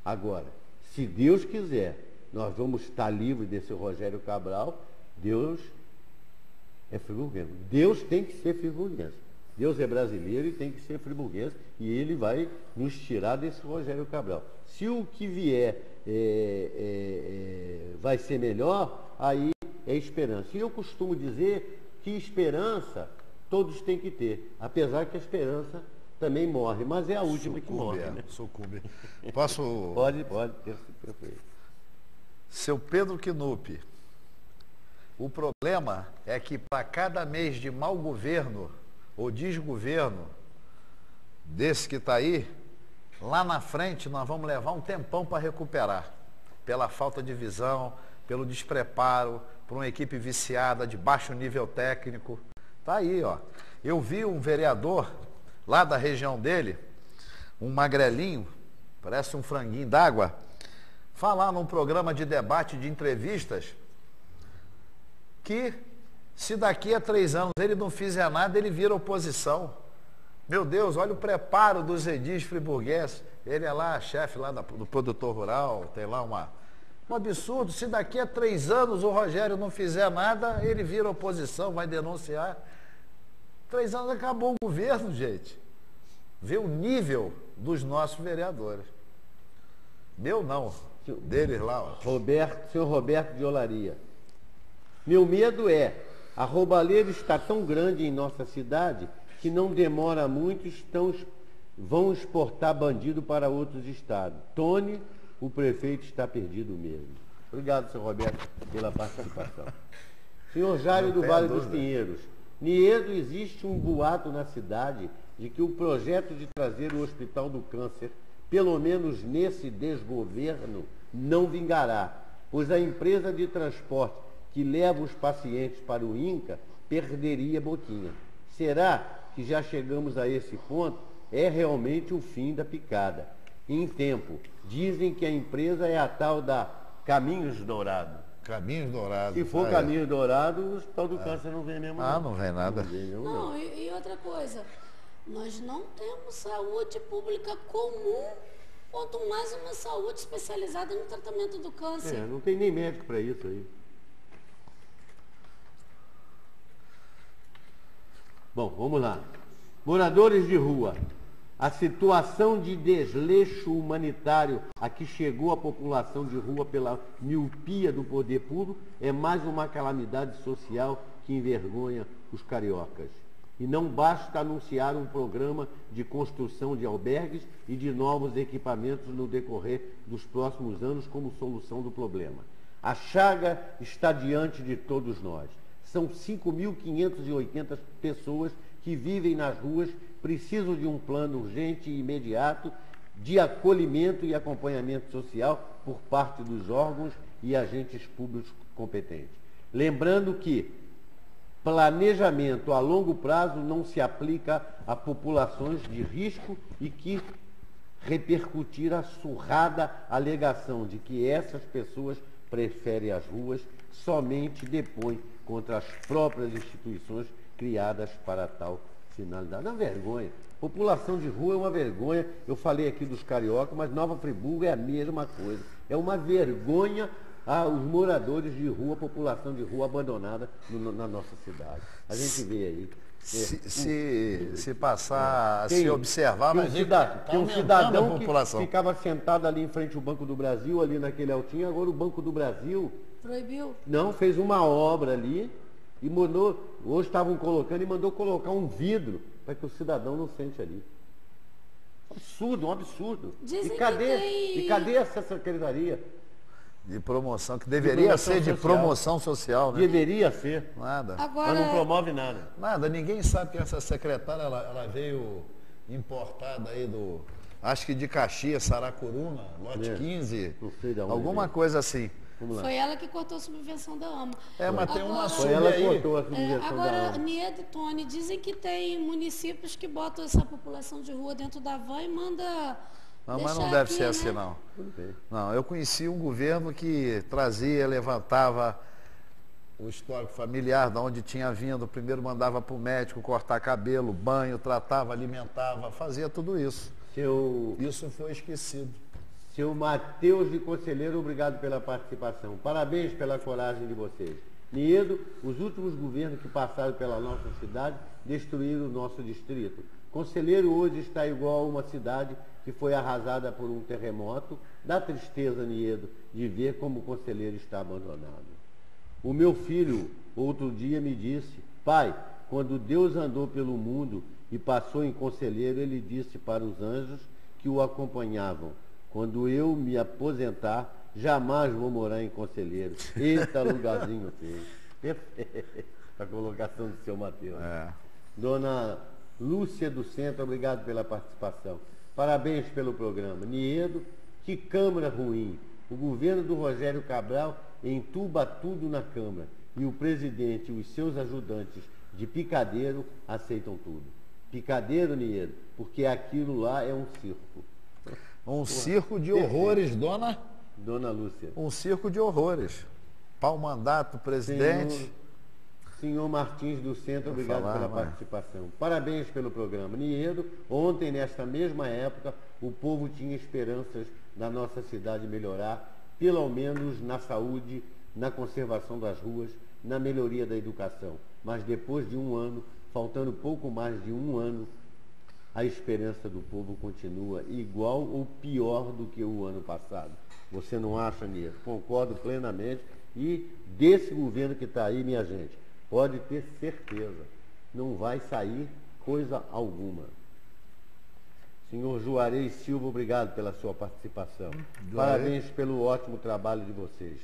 Agora, se Deus quiser, nós vamos estar livres desse Rogério Cabral. Deus é friburguense. Deus tem que ser friburguense. Deus é brasileiro e tem que ser friburguense. E ele vai nos tirar desse Rogério Cabral. Se o que vier vai ser melhor, aí é esperança. E eu costumo dizer que esperança todos têm que ter. Apesar que a esperança também morre, mas é a última que morre. Né? Sucumbe. Posso? Pode, perfeito. Seu Pedro Quinupi, o problema é que para cada mês de mau governo ou desgoverno desse que está aí, lá na frente nós vamos levar um tempão para recuperar. Pela falta de visão, pelo despreparo, por uma equipe viciada, de baixo nível técnico. Está aí, ó. Eu vi um vereador lá da região dele, um magrelinho, parece um franguinho d'água, falar num programa de debate, de entrevistas, que se daqui a 3 anos ele não fizer nada, ele vira oposição. Meu Deus, olha o preparo dos edis friburgueses. Ele é lá, chefe lá do produtor rural, tem lá um absurdo. Se daqui a 3 anos o Rogério não fizer nada, ele vira oposição, vai denunciar. 3 anos acabou o governo, gente. Vê o nível dos nossos vereadores. Meu não, deles lá. Ó. Senhor Roberto de Olaria. Meu medo é, a roubalheira está tão grande em nossa cidade que não demora muito, vão exportar bandido para outros estados. Tony, o prefeito está perdido mesmo. Obrigado, senhor Roberto, pela participação. Senhor Jário do Vale dos Pinheiros. Niedo, existe um boato na cidade de que o projeto de trazer o Hospital do Câncer, pelo menos nesse desgoverno, não vingará, pois a empresa de transporte que leva os pacientes para o INCA perderia boquinha. Será que já chegamos a esse ponto? É realmente o fim da picada. Em tempo, dizem que a empresa é a tal da Caminhos Dourado. Caminhos Dourados. Se for Caminhos Dourado, o hospital do câncer não vem mesmo. Ah, não vem nada. Não vem mesmo, Não, e outra coisa, nós não temos saúde pública comum, quanto mais uma saúde especializada no tratamento do câncer. Não tem nem médico para isso aí. Bom, vamos lá. Moradores de rua. A situação de desleixo humanitário a que chegou a população de rua pela miopia do poder público é mais uma calamidade social que envergonha os cariocas. E não basta anunciar um programa de construção de albergues e de novos equipamentos no decorrer dos próximos anos como solução do problema. A chaga está diante de todos nós. São 5.580 pessoas que vivem nas ruas, precisam de um plano urgente e imediato de acolhimento e acompanhamento social por parte dos órgãos e agentes públicos competentes. Lembrando que planejamento a longo prazo não se aplica a populações de risco e que repercutir a surrada alegação de que essas pessoas preferem as ruas somente depõe contra as próprias instituições criadas para tal finalidade. É uma vergonha. População de rua é uma vergonha. Eu falei aqui dos cariocas, mas Nova Friburgo é a mesma coisa. É uma vergonha aos moradores de rua, população de rua abandonada na nossa cidade. A gente vê aí. Se passar a se observar, tem um cidadão a população. Que ficava sentado ali em frente ao Banco do Brasil, ali naquele altinho, agora o Banco do Brasil Proibiu? não, fez uma obra ali e mandou, hoje estavam colocando e mandou colocar um vidro para que o cidadão não sente ali. Absurdo, um absurdo. Dizem E cadê essa secretaria? De promoção, que deveria ser de promoção social, né? Deveria ser. Nada. Agora, Mas não promove nada. Nada, ninguém sabe que essa secretária, ela veio importada aí acho que de Caxias, Saracuruna, lote 15, não sei de onde alguma veio. coisa assim. foi ela que cortou a subvenção da AMA. Mas tem uma Foi ela que aí. cortou a subvenção da Agora, AMA. Nieto e Tony, dizem que tem municípios que botam essa população de rua dentro da van e manda. Não, mas não deixar deve aqui, ser né? assim, não. Tudo bem. Não, eu conheci um governo que trazia, levantava o histórico familiar, de onde tinha vindo. Primeiro mandava para o médico cortar cabelo, banho, tratava, alimentava, fazia tudo isso. Isso foi esquecido. Seu Matheus de Conselheiro, obrigado pela participação. Parabéns pela coragem de vocês. Niedo, os últimos governos que passaram pela nossa cidade destruíram o nosso distrito. Conselheiro hoje está igual a uma cidade que foi arrasada por um terremoto. Dá tristeza, Niedo, de ver como o Conselheiro está abandonado. O meu filho, outro dia, me disse: pai, quando Deus andou pelo mundo e passou em Conselheiro, ele disse para os anjos que o acompanhavam: quando eu me aposentar, jamais vou morar em Conselheiro. Eita, lugarzinho feio. A colocação do seu Matheus. Dona Lúcia do Centro, obrigado pela participação. Parabéns pelo programa. Niedo, que Câmara ruim. O governo do Rogério Cabral entuba tudo na Câmara. E o presidente e os seus ajudantes de picadeiro aceitam tudo. Picadeiro, Niedo, porque aquilo lá é um circo. Um circo de horrores, dona Lúcia. Um circo de horrores. Pau mandato, presidente. Senhor Martins do Centro, obrigado pela participação. Parabéns pelo programa. Niedo, ontem, nesta mesma época, o povo tinha esperanças da nossa cidade melhorar, pelo menos na saúde, na conservação das ruas, na melhoria da educação. Mas depois de um ano, faltando pouco mais de um ano, a esperança do povo continua igual ou pior do que o ano passado. Você não acha, Niedo? Concordo plenamente. E desse governo que está aí, minha gente, pode ter certeza, não vai sair coisa alguma. Senhor Juarez Silva, obrigado pela sua participação. Parabéns pelo ótimo trabalho de vocês.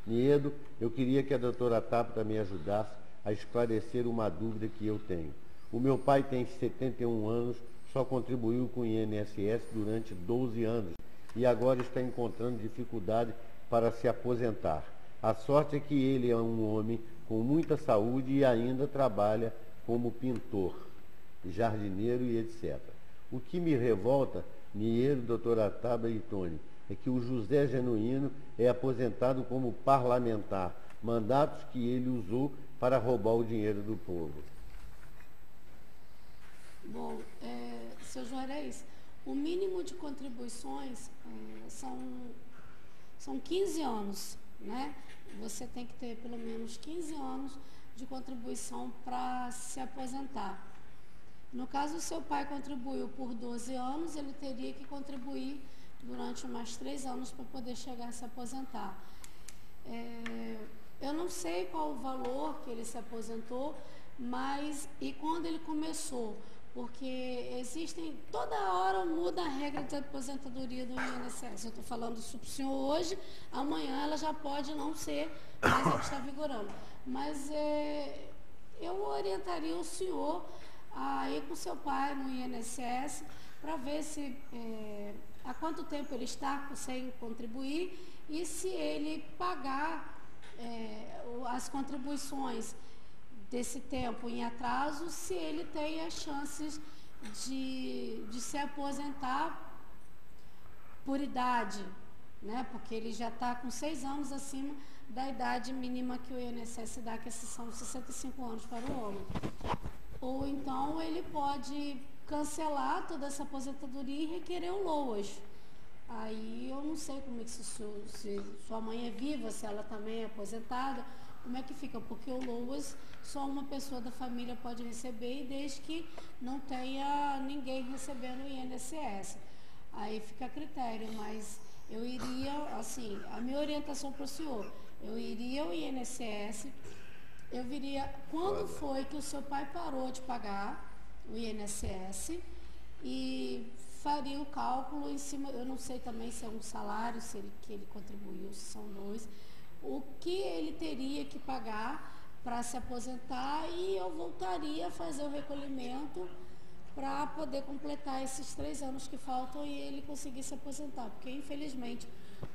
Niedo, eu queria que a doutora Tabata me ajudasse a esclarecer uma dúvida que eu tenho. O meu pai tem 71 anos, só contribuiu com o INSS durante 12 anos e agora está encontrando dificuldade para se aposentar. A sorte é que ele é um homem com muita saúde e ainda trabalha como pintor, jardineiro e etc. O que me revolta, Niero, doutora Taba e Tony, é que o José Genuíno é aposentado como parlamentar, mandatos que ele usou para roubar o dinheiro do povo. Bom, seu Juarez, o mínimo de contribuições são 15 anos, né? Você tem que ter pelo menos 15 anos de contribuição para se aposentar. No caso, o seu pai contribuiu por 12 anos, ele teria que contribuir durante mais 3 anos para poder chegar a se aposentar. Eu não sei qual o valor que ele se aposentou, mas e quando ele começou? Porque toda hora muda a regra de aposentadoria do INSS. Eu estou falando isso para o senhor hoje, amanhã ela já pode não ser mais a que está vigorando. Mas eu orientaria o senhor a ir com seu pai no INSS para ver se há quanto tempo ele está sem contribuir e se ele pagar as contribuições desse tempo em atraso, se ele tem as chances de se aposentar por idade, né? Porque ele já está com 6 anos acima da idade mínima que o INSS dá, que são 65 anos para o homem. Ou então ele pode cancelar toda essa aposentadoria e requerer o LOAS. Aí eu não sei como é que se sua mãe é viva, se ela também é aposentada, como é que fica? Porque o LOAS só uma pessoa da família pode receber e desde que não tenha ninguém recebendo o INSS. Aí fica a critério, mas eu iria, assim, a minha orientação para o senhor, eu iria ao INSS, eu viria quando foi que o seu pai parou de pagar o INSS e faria o cálculo em cima, eu não sei também se é um salário, que ele contribuiu, se são 2, o que ele teria que pagar para se aposentar e eu voltaria a fazer o recolhimento para poder completar esses 3 anos que faltam e ele conseguir se aposentar, porque infelizmente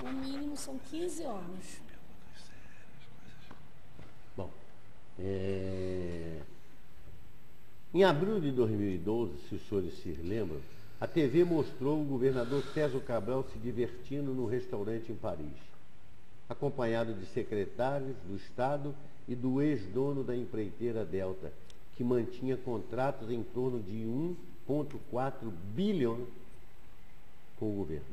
o mínimo são 15 anos. Bom, em abril de 2012, se os senhores se lembram, a TV mostrou o governador Sérgio Cabral se divertindo num restaurante em Paris, acompanhado de secretários do Estado e do ex-dono da empreiteira Delta, que mantinha contratos em torno de 1,4 bilhão com o governo.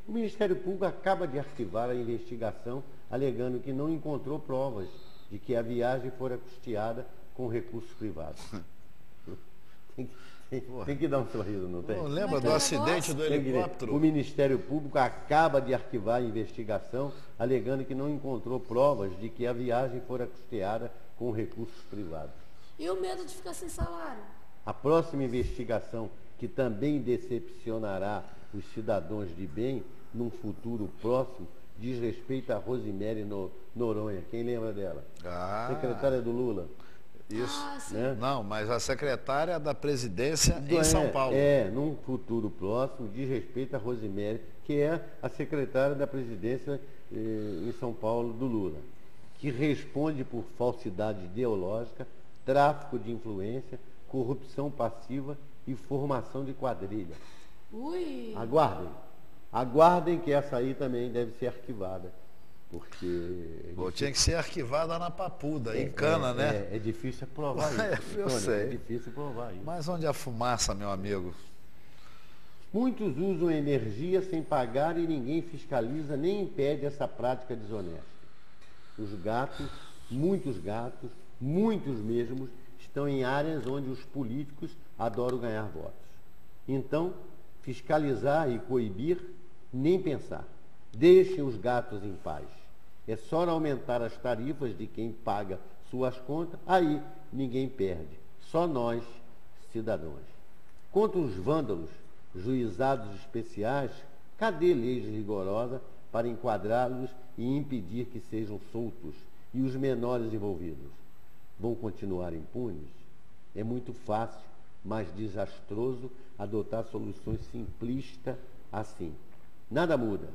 O Ministério Público acaba de arquivar a investigação, alegando que não encontrou provas de que a viagem fora custeada com recursos privados. Tem que dar um sorriso, não tem? Não lembra do acidente do helicóptero? O Ministério Público acaba de arquivar a investigação, alegando que não encontrou provas de que a viagem fora custeada com recursos privados. E o medo de ficar sem salário? A próxima investigação, que também decepcionará os cidadãos de bem num futuro próximo, diz respeito a Rosemary Noronha. Quem lembra dela? Secretária do Lula. Isso. Né? Não, mas a secretária da presidência em São Paulo. Num futuro próximo, diz respeito a Rosemary, que é a secretária da presidência em São Paulo do Lula, que responde por falsidade ideológica, tráfico de influência, corrupção passiva e formação de quadrilha. Ui! Aguardem que essa aí também deve ser arquivada. Porque tinha que ser arquivada na Papuda, em Cana, né? É difícil provar isso. Eu sei. É difícil provar isso. Mas onde a fumaça, meu amigo? Muitos usam energia sem pagar e ninguém fiscaliza nem impede essa prática desonesta. Muitos gatos, muitos mesmos, estão em áreas onde os políticos adoram ganhar votos. Então, fiscalizar e coibir, nem pensar. Deixem os gatos em paz. É só aumentar as tarifas de quem paga suas contas, aí ninguém perde. Só nós, cidadãos. Contra os vândalos, juizados especiais, cadê leis rigorosas para enquadrá-los e impedir que sejam soltos? E os menores envolvidos vão continuar impunes? É muito fácil, mas desastroso, adotar soluções simplistas assim. Nada muda.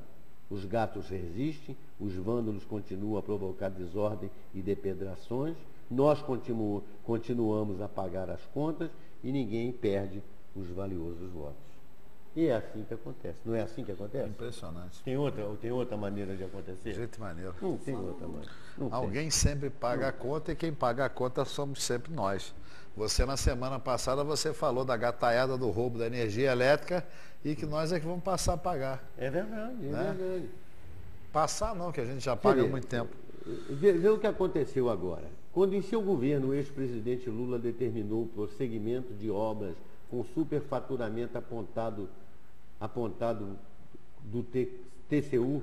Os gatos resistem, os vândalos continuam a provocar desordem e depredações, nós continuamos a pagar as contas e ninguém perde os valiosos votos. E é assim que acontece. Não é assim que acontece? Impressionante. Tem outra maneira de acontecer? De jeito maneiro. Não tem outra maneira. Alguém sempre paga a conta e quem paga a conta somos sempre nós. Você, na semana passada, você falou da gataiada do roubo da energia elétrica e que nós é que vamos passar a pagar. É verdade, né? verdade. Passar não, que a gente já paga há muito tempo. Vê o que aconteceu agora. Quando em seu governo o ex-presidente Lula determinou o prosseguimento de obras com superfaturamento apontado do TCU,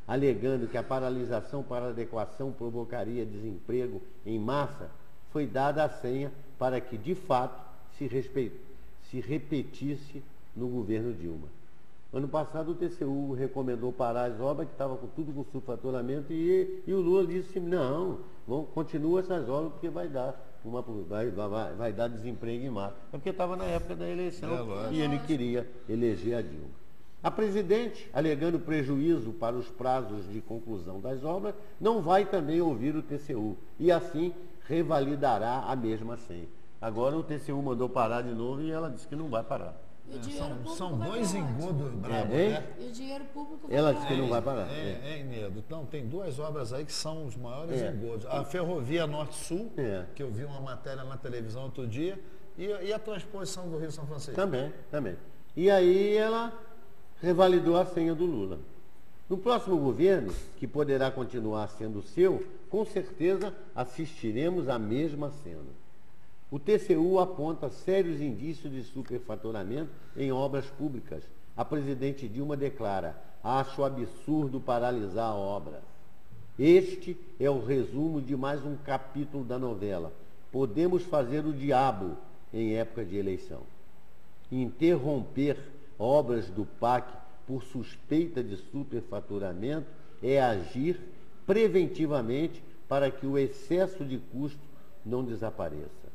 alegando que a paralisação para adequação provocaria desemprego em massa, foi dada a senha para que, de fato, se repetisse no governo Dilma. Ano passado o TCU recomendou parar as obras, que estavam tudo com superfaturamento, e o Lula disse, não, continua essas obras porque vai dar desemprego em massa. É porque estava na época da eleição e ele queria eleger a Dilma. A presidente, alegando prejuízo para os prazos de conclusão das obras, não vai também ouvir o TCU e assim revalidará a mesma senha. Agora o TCU mandou parar de novo e ela disse que não vai parar. São dois engodos bravos, né? E o dinheiro público vai Ela disse que não vai parar. Nedo. Então, tem duas obras aí que são os maiores engodos. A Ferrovia Norte-Sul, que eu vi uma matéria na televisão outro dia, e a transposição do Rio São Francisco. Também. E aí ela revalidou a senha do Lula. No próximo governo, que poderá continuar sendo seu, com certeza assistiremos à mesma cena. O TCU aponta sérios indícios de superfaturamento em obras públicas. A presidente Dilma declara: acho absurdo paralisar a obra. Este é o resumo de mais um capítulo da novela. Podemos fazer o diabo em época de eleição. Interromper obras do PAC por suspeita de superfaturamento é agir preventivamente para que o excesso de custo não desapareça.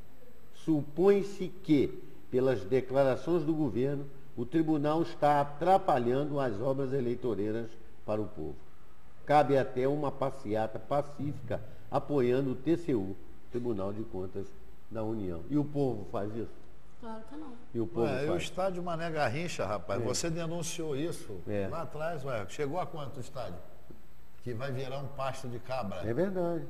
Supõe-se que, pelas declarações do governo, o tribunal está atrapalhando as obras eleitoreiras para o povo. Cabe até uma passeata pacífica apoiando o TCU, Tribunal de Contas da União. E o povo faz isso? Claro que não. E o povo faz. O estádio Mané Garrincha, rapaz, você denunciou isso lá atrás, chegou a quanto o estádio? Que vai virar um pasto de cabra. É verdade.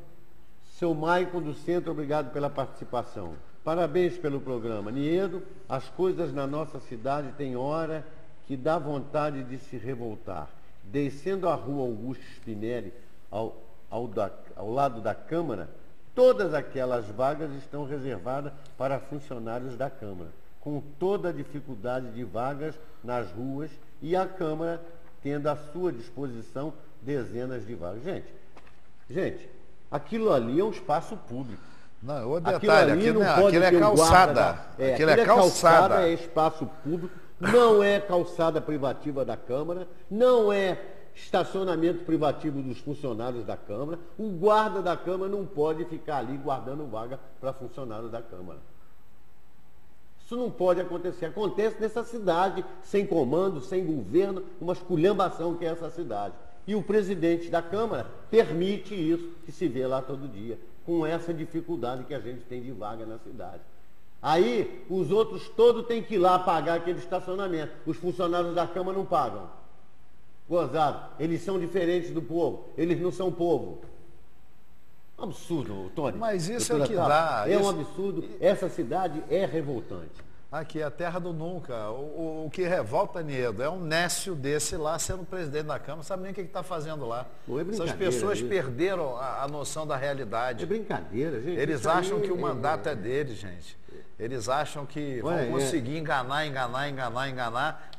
Seu Maicon do Centro, obrigado pela participação. Parabéns pelo programa. Niedo, as coisas na nossa cidade têm hora que dá vontade de se revoltar. Descendo a rua Augusto Spinelli, ao lado da Câmara, todas aquelas vagas estão reservadas para funcionários da Câmara, com toda a dificuldade de vagas nas ruas e a Câmara tendo à sua disposição dezenas de vagas. Gente, aquilo ali é um espaço público. Não, o detalhe, aquilo é calçada. Aquilo é calçada. É espaço público, não é calçada privativa da Câmara, não é estacionamento privativo dos funcionários da Câmara. O guarda da Câmara não pode ficar ali guardando vaga para funcionários da Câmara. Isso não pode acontecer. Acontece nessa cidade, sem comando, sem governo, uma esculhambação que é essa cidade. E o presidente da Câmara permite isso, que se vê lá todo dia, com essa dificuldade que a gente tem de vaga na cidade. Aí, os outros todos têm que ir lá pagar aquele estacionamento. Os funcionários da Câmara não pagam. Gozado, eles são diferentes do povo, eles não são povo. Absurdo, Tony. Mas isso é que dá. É um absurdo, essa cidade é revoltante. Aqui, a terra do nunca. O que revolta, Niedo, é um nécio desse lá sendo presidente da Câmara, sabe nem o que está fazendo lá. Essas pessoas perderam a noção da realidade. É brincadeira, gente. Eles acham que o mandato é deles, gente. Eles acham que vão conseguir enganar.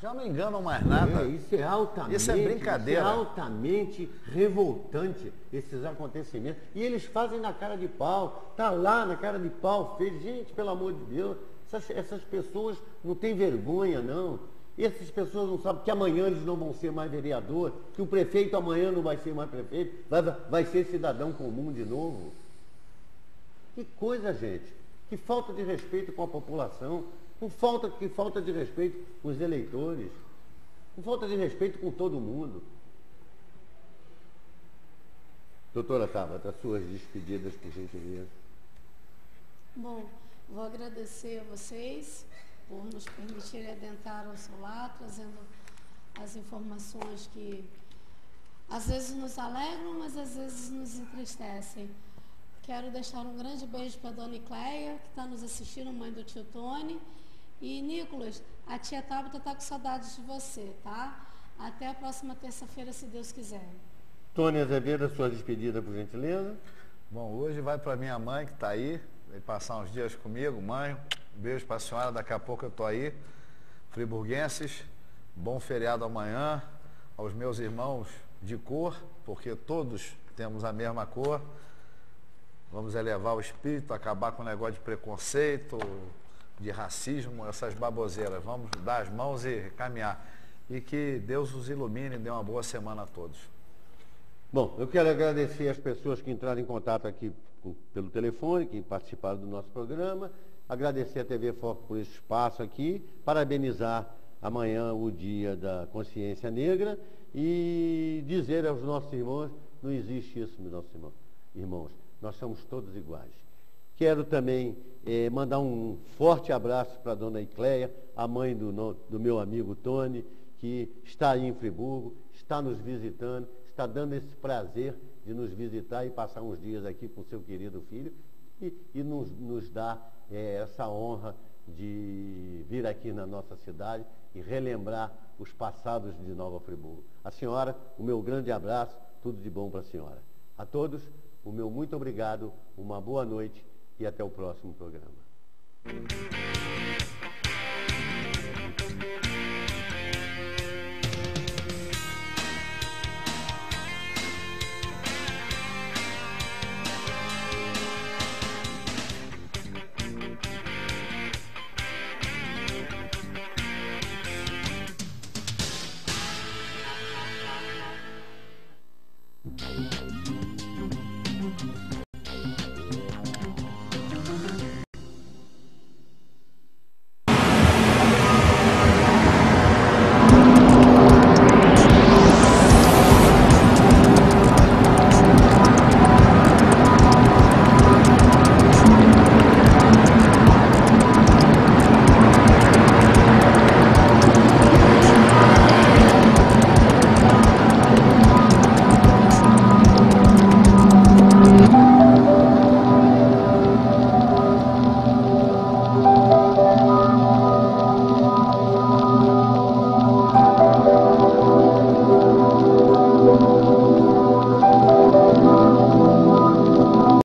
Já não enganam mais nada. Isso é altamente. Isso é brincadeira. Isso é altamente revoltante, esses acontecimentos. E eles fazem na cara de pau. Está lá na cara de pau, fez. Gente, pelo amor de Deus, essas pessoas não têm vergonha, não. Essas pessoas não sabem que amanhã eles não vão ser mais vereador, que o prefeito amanhã não vai ser mais prefeito, vai ser cidadão comum de novo. Que coisa, gente. Que falta de respeito com a população, que falta de respeito com os eleitores, que falta de respeito com todo mundo. Doutora Tabata, as suas despedidas, por gentileza. Bom, vou agradecer a vocês por nos permitirem adentrar ao seu lar, trazendo as informações que às vezes nos alegram, mas às vezes nos entristecem. Quero deixar um grande beijo para a dona Icleia, que está nos assistindo, mãe do tio Tony. E, Nicolas, a tia Tabata está com saudades de você, tá? Até a próxima terça-feira, se Deus quiser. Tony Azevedo, a sua despedida, por gentileza. Bom, hoje vai para minha mãe que está aí, vai passar uns dias comigo. Mãe, um beijo para a senhora, daqui a pouco eu estou aí. Friburguenses, bom feriado amanhã. Aos meus irmãos de cor, porque todos temos a mesma cor. Vamos elevar o espírito, acabar com o negócio de preconceito, de racismo, essas baboseiras. Vamos dar as mãos e caminhar. E que Deus os ilumine e dê uma boa semana a todos. Bom, eu quero agradecer as pessoas que entraram em contato aqui pelo telefone, que participaram do nosso programa. Agradecer a TV Foco por esse espaço aqui. Parabenizar amanhã o Dia da Consciência Negra e dizer aos nossos irmãos, não existe isso, meus nossos irmãos. Nós somos todos iguais. Quero também mandar um forte abraço para a dona Icleia, a mãe do meu amigo Tony, que está aí em Friburgo, está nos visitando, está dando esse prazer de nos visitar e passar uns dias aqui com seu querido filho e nos dá essa honra de vir aqui na nossa cidade e relembrar os passados de Nova Friburgo. A senhora, o meu grande abraço, tudo de bom para a senhora. A todos, o meu muito obrigado, uma boa noite e até o próximo programa.